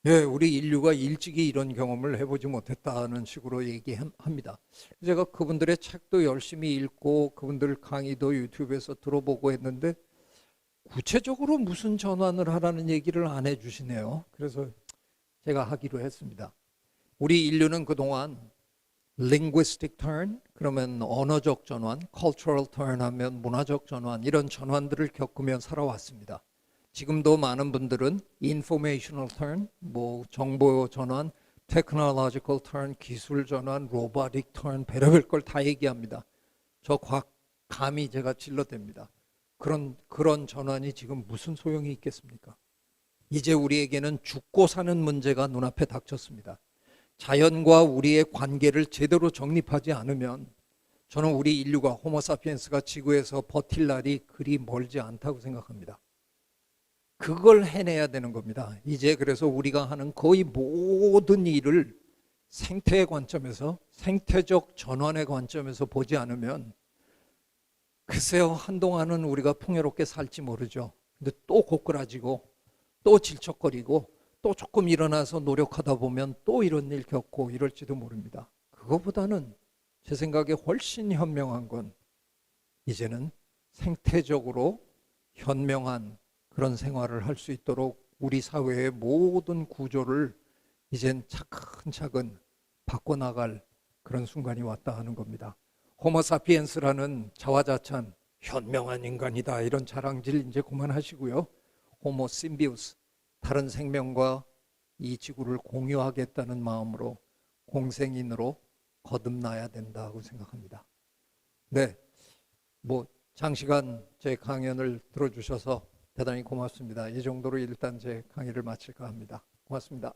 예, 우리 인류가 일찍이 이런 경험을 해보지 못했다는 식으로 얘기합니다. 제가 그분들의 책도 열심히 읽고 그분들 강의도 유튜브에서 들어보고 했는데 구체적으로 무슨 전환을 하라는 얘기를 안 해주시네요. 그래서 제가 하기로 했습니다. 우리 인류는 그동안 linguistic turn, 그러면 언어적 전환, cultural turn 하면 문화적 전환, 이런 전환들을 겪으며 살아왔습니다. 지금도 많은 분들은 informational turn, 뭐 정보 전환, technological turn, 기술 전환, robotic turn, 별의별 걸 다 얘기합니다. 저 감히 제가 질러댑니다. 그런 전환이 지금 무슨 소용이 있겠습니까? 이제 우리에게는 죽고 사는 문제가 눈앞에 닥쳤습니다. 자연과 우리의 관계를 제대로 정립하지 않으면 저는 우리 인류가 호모사피엔스가 지구에서 버틸 날이 그리 멀지 않다고 생각합니다. 그걸 해내야 되는 겁니다. 이제 그래서 우리가 하는 거의 모든 일을 생태의 관점에서, 생태적 전환의 관점에서 보지 않으면 글쎄요, 한동안은 우리가 풍요롭게 살지 모르죠. 근데 또 고꾸라지고 또 질척거리고 또 조금 일어나서 노력하다 보면 또 이런 일 겪고 이럴지도 모릅니다. 그거보다는 제 생각에 훨씬 현명한 건 이제는 생태적으로 현명한 그런 생활을 할 수 있도록 우리 사회의 모든 구조를 이젠 차근차근 바꿔나갈 그런 순간이 왔다 하는 겁니다. 호모사피엔스라는 자화자찬 현명한 인간이다 이런 자랑질 이제 그만하시고요. 호모 심비우스, 다른 생명과 이 지구를 공유하겠다는 마음으로 공생인으로 거듭나야 된다고 생각합니다. 네, 뭐 장시간 제 강연을 들어주셔서 대단히 고맙습니다. 이 정도로 일단 제 강의를 마칠까 합니다. 고맙습니다.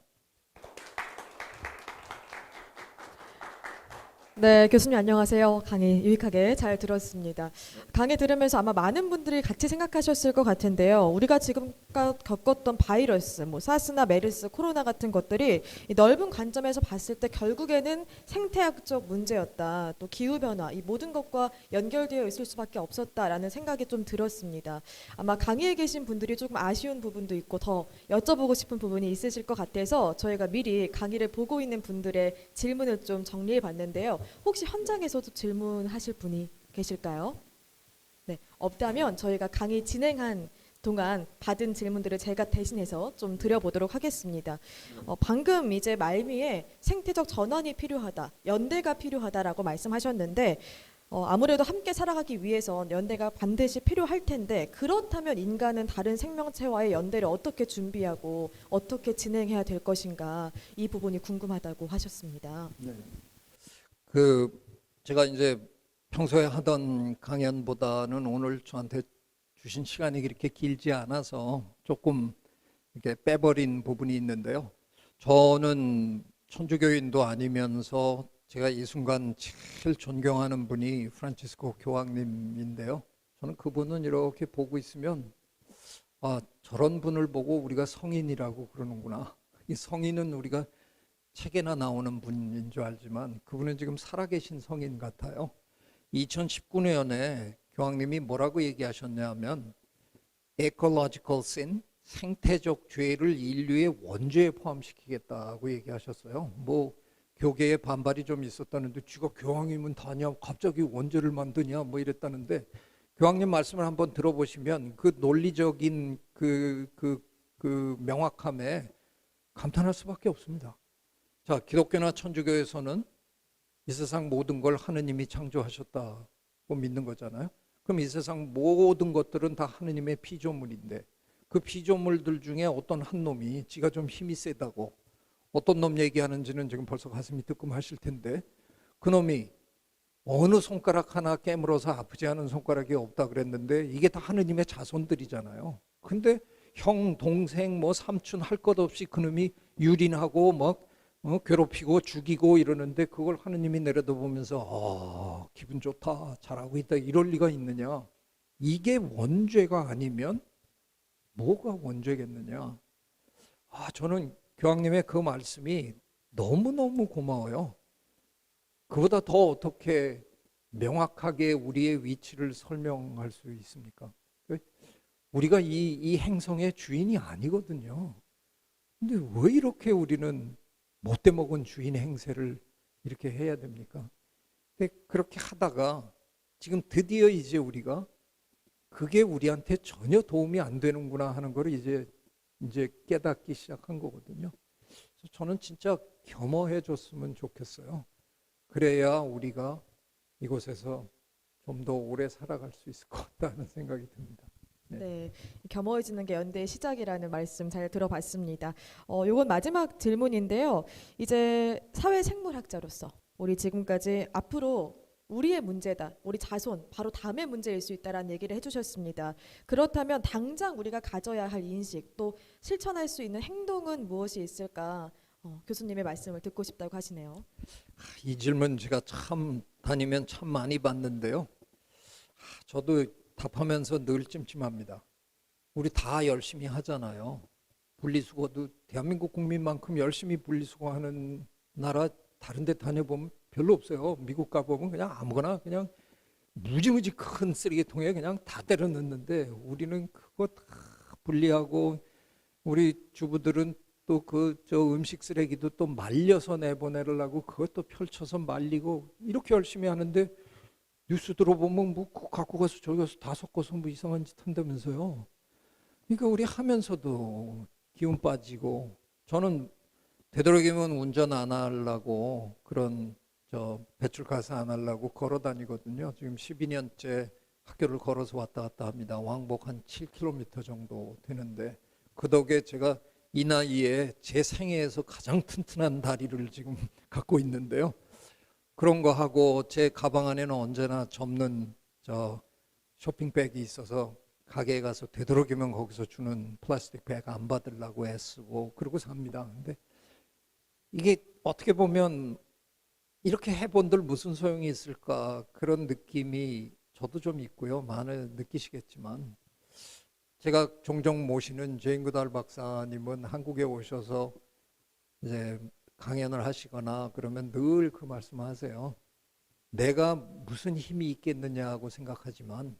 네, 교수님 안녕하세요. 강의 유익하게 잘 들었습니다. 강의 들으면서 아마 많은 분들이 같이 생각하셨을 것 같은데요. 우리가 지금껏 겪었던 바이러스, 뭐 사스나 메르스, 코로나 같은 것들이 이 넓은 관점에서 봤을 때 결국에는 생태학적 문제였다. 또 기후 변화, 이 모든 것과 연결되어 있을 수밖에 없었다라는 생각이 좀 들었습니다. 아마 강의에 계신 분들이 조금 아쉬운 부분도 있고 더 여쭤보고 싶은 부분이 있으실 것 같아서 저희가 미리 강의를 보고 있는 분들의 질문을 좀 정리해 봤는데요. 혹시 현장에서도 질문하실 분이 계실까요? 네, 없다면 저희가 강의 진행한 동안 받은 질문들을 제가 대신해서 좀 드려보도록 하겠습니다. 방금 이제 말미에 생태적 전환이 필요하다, 연대가 필요하다라고 말씀하셨는데 아무래도 함께 살아가기 위해선 연대가 반드시 필요할 텐데 그렇다면 인간은 다른 생명체와의 연대를 어떻게 준비하고 어떻게 진행해야 될 것인가 이 부분이 궁금하다고 하셨습니다. 네. 제가 이제 평소에 하던 강연보다는 오늘 저한테 주신 시간이 그렇게 길지 않아서 조금 이렇게 빼버린 부분이 있는데요. 저는 천주교인도 아니면서 제가 이 순간 제일 존경하는 분이 프란치스코 교황님인데요. 저는 그분은 이렇게 보고 있으면 아, 저런 분을 보고 우리가 성인이라고 그러는구나. 이 성인은 우리가 책에나 나오는 분인 줄 알지만 그분은 지금 살아계신 성인 같아요. 2019년에 교황님이 뭐라고 얘기하셨냐면 ecological sin, 생태적 죄를 인류의 원죄에 포함시키겠다고 얘기하셨어요. 뭐 교계에 반발이 좀 있었다는데 쥐가 교황이면 다냐 갑자기 원죄를 만드냐 뭐 이랬다는데 교황님 말씀을 한번 들어보시면 그 논리적인 그 명확함에 감탄할 수밖에 없습니다. 자, 기독교나 천주교에서는 이 세상 모든 걸 하느님이 창조하셨다고 믿는 거잖아요. 그럼 이 세상 모든 것들은 다 하느님의 피조물인데 그 피조물들 중에 어떤 한 놈이 지가 좀 힘이 세다고 어떤 놈 얘기하는지는 지금 벌써 가슴이 뜨끔하실 텐데 그 놈이 어느 손가락 하나 깨물어서 아프지 않은 손가락이 없다 그랬는데 이게 다 하느님의 자손들이잖아요. 근데 형, 동생, 뭐 삼촌 할 것 없이 그놈이 유린하고 막 괴롭히고 죽이고 이러는데 그걸 하느님이 내려다보면서 기분 좋다 잘하고 있다 이럴 리가 있느냐. 이게 원죄가 아니면 뭐가 원죄겠느냐. 저는 교황님의 그 말씀이 너무너무 고마워요. 그보다 더 어떻게 명확하게 우리의 위치를 설명할 수 있습니까? 우리가 이 행성의 주인이 아니거든요. 근데 왜 이렇게 우리는 못돼 먹은 주인 행세를 이렇게 해야 됩니까? 근데 그렇게 하다가 지금 드디어 이제 우리가 그게 우리한테 전혀 도움이 안 되는구나 하는 걸 이제 깨닫기 시작한 거거든요. 그래서 저는 진짜 겸허해 줬으면 좋겠어요. 그래야 우리가 이곳에서 좀 더 오래 살아갈 수 있을 것 같다는 생각이 듭니다. 네. 네, 겸허해지는 게 연대의 시작이라는 말씀 잘 들어봤습니다. 요건 마지막 질문인데요. 이제 사회생물학자로서 우리 지금까지 앞으로 우리의 문제다, 우리 자손, 바로 다음의 문제일 수 있다라는 얘기를 해주셨습니다. 그렇다면 당장 우리가 가져야 할 인식, 또 실천할 수 있는 행동은 무엇이 있을까? 교수님의 말씀을 듣고 싶다고 하시네요. 이 질문 제가 참 다니면 참 많이 받는데요. 저도 답하면서 늘 찜찜합니다. 우리 다 열심히 하잖아요. 분리수거도 대한민국 국민만큼 열심히 분리수거하는 나라 다른 데 다녀보면 별로 없어요. 미국 가보면 그냥 아무거나 그냥 무지무지 큰 쓰레기통에 그냥 다 때려 넣는데 우리는 그거 다 분리하고 우리 주부들은 또 그 저 음식 쓰레기도 또 말려서 내보내려고 그것도 펼쳐서 말리고 이렇게 열심히 하는데 뉴스 들어보면 뭐 그거 갖고 가서 저기 가서 다 섞어서 뭐 이상한 짓 한다면서요. 그러니까 우리 하면서도 기운 빠지고 저는 되도록이면 운전 안 하려고 그런 저 배출가스 안 하려고 걸어 다니거든요. 지금 12년째 학교를 걸어서 왔다 갔다 합니다. 왕복 한 7km 정도 되는데 그 덕에 제가 이 나이에 제 생애에서 가장 튼튼한 다리를 지금 갖고 있는데요. 그런 거 하고 제 가방 안에는 언제나 접는 저 쇼핑백이 있어서 가게에 가서 되도록이면 거기서 주는 플라스틱 백 안 받으려고 애쓰고 그러고 삽니다. 근데 이게 어떻게 보면 이렇게 해본들 무슨 소용이 있을까 그런 느낌이 저도 좀 있고요. 많이 느끼시겠지만 제가 종종 모시는 제인 구달 박사님은 한국에 오셔서 이제 강연을 하시거나 그러면 늘 그 말씀하세요. 내가 무슨 힘이 있겠느냐고 생각하지만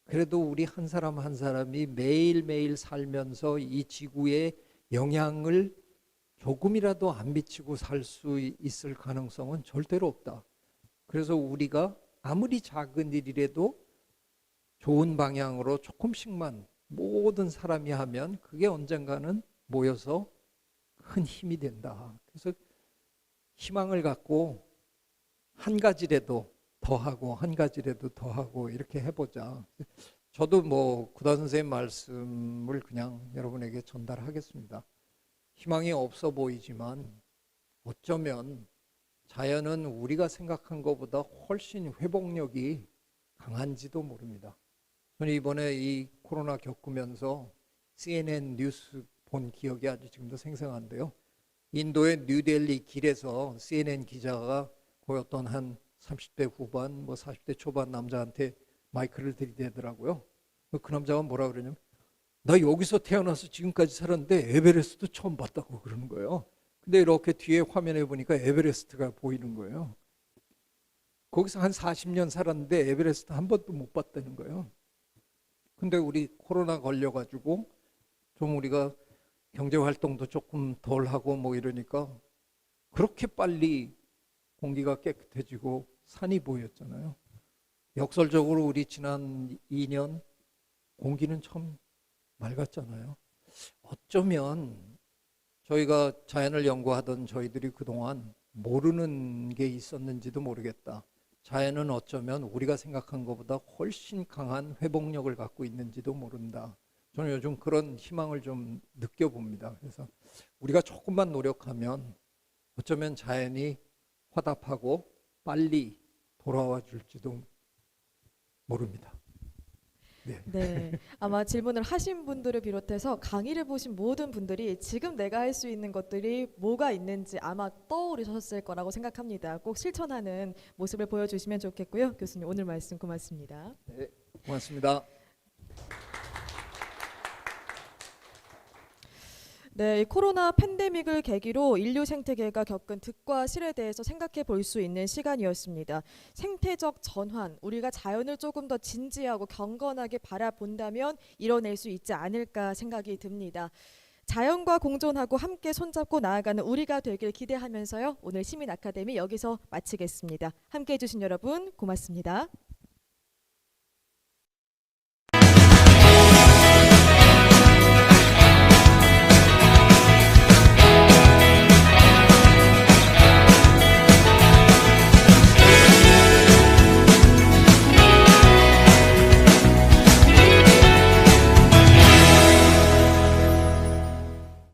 그래도 우리 한 사람 한 사람이 매일매일 살면서 이 지구에 영향을 조금이라도 안 미치고 살 수 있을 가능성은 절대로 없다. 그래서 우리가 아무리 작은 일이라도 좋은 방향으로 조금씩만 모든 사람이 하면 그게 언젠가는 모여서 큰 힘이 된다. 그래서 희망을 갖고 한 가지라도 더 하고 한 가지라도 더 하고 이렇게 해보자. 저도 뭐 구다 선생님 말씀을 그냥 여러분에게 전달하겠습니다. 희망이 없어 보이지만 어쩌면 자연은 우리가 생각한 것보다 훨씬 회복력이 강한지도 모릅니다. 저는 이번에 이 코로나 겪으면서 CNN 뉴스 본 기억이 아주 지금도 생생한데요. 인도의 뉴델리 길에서 CNN 기자가 거의 어떤 한 30대 후반, 뭐 40대 초반 남자한테 마이크를 들이대더라고요. 그 남자가 뭐라 그러냐면 나 여기서 태어나서 지금까지 살았는데 에베레스트 처음 봤다고 그러는 거예요. 근데 이렇게 뒤에 화면에 보니까 에베레스트가 보이는 거예요. 거기서 한 40년 살았는데 에베레스트 한 번도 못 봤다는 거예요. 근데 우리 코로나 걸려가지고 좀 우리가 경제 활동도 조금 덜 하고 뭐 이러니까 그렇게 빨리 공기가 깨끗해지고 산이 보였잖아요. 역설적으로 우리 지난 2년 공기는 참 맑았잖아요. 어쩌면 저희가 자연을 연구하던 저희들이 그동안 모르는 게 있었는지도 모르겠다. 자연은 어쩌면 우리가 생각한 것보다 훨씬 강한 회복력을 갖고 있는지도 모른다. 저는 요즘 그런 희망을 좀 느껴봅니다. 그래서 우리가 조금만 노력하면 어쩌면 자연이 화답하고 빨리 돌아와 줄지도 모릅니다. 네. 네, 아마 질문을 하신 분들을 비롯해서 강의를 보신 모든 분들이 지금 내가 할 수 있는 것들이 뭐가 있는지 아마 떠오르셨을 거라고 생각합니다. 꼭 실천하는 모습을 보여주시면 좋겠고요. 교수님 오늘 말씀 고맙습니다. 네, 고맙습니다. 네, 이 코로나 팬데믹을 계기로 인류 생태계가 겪은 득과 실에 대해서 생각해 볼 수 있는 시간이었습니다. 생태적 전환, 우리가 자연을 조금 더 진지하고 경건하게 바라본다면 이뤄낼 수 있지 않을까 생각이 듭니다. 자연과 공존하고 함께 손잡고 나아가는 우리가 되길 기대하면서요. 오늘 시민 아카데미 여기서 마치겠습니다. 함께 해주신 여러분 고맙습니다.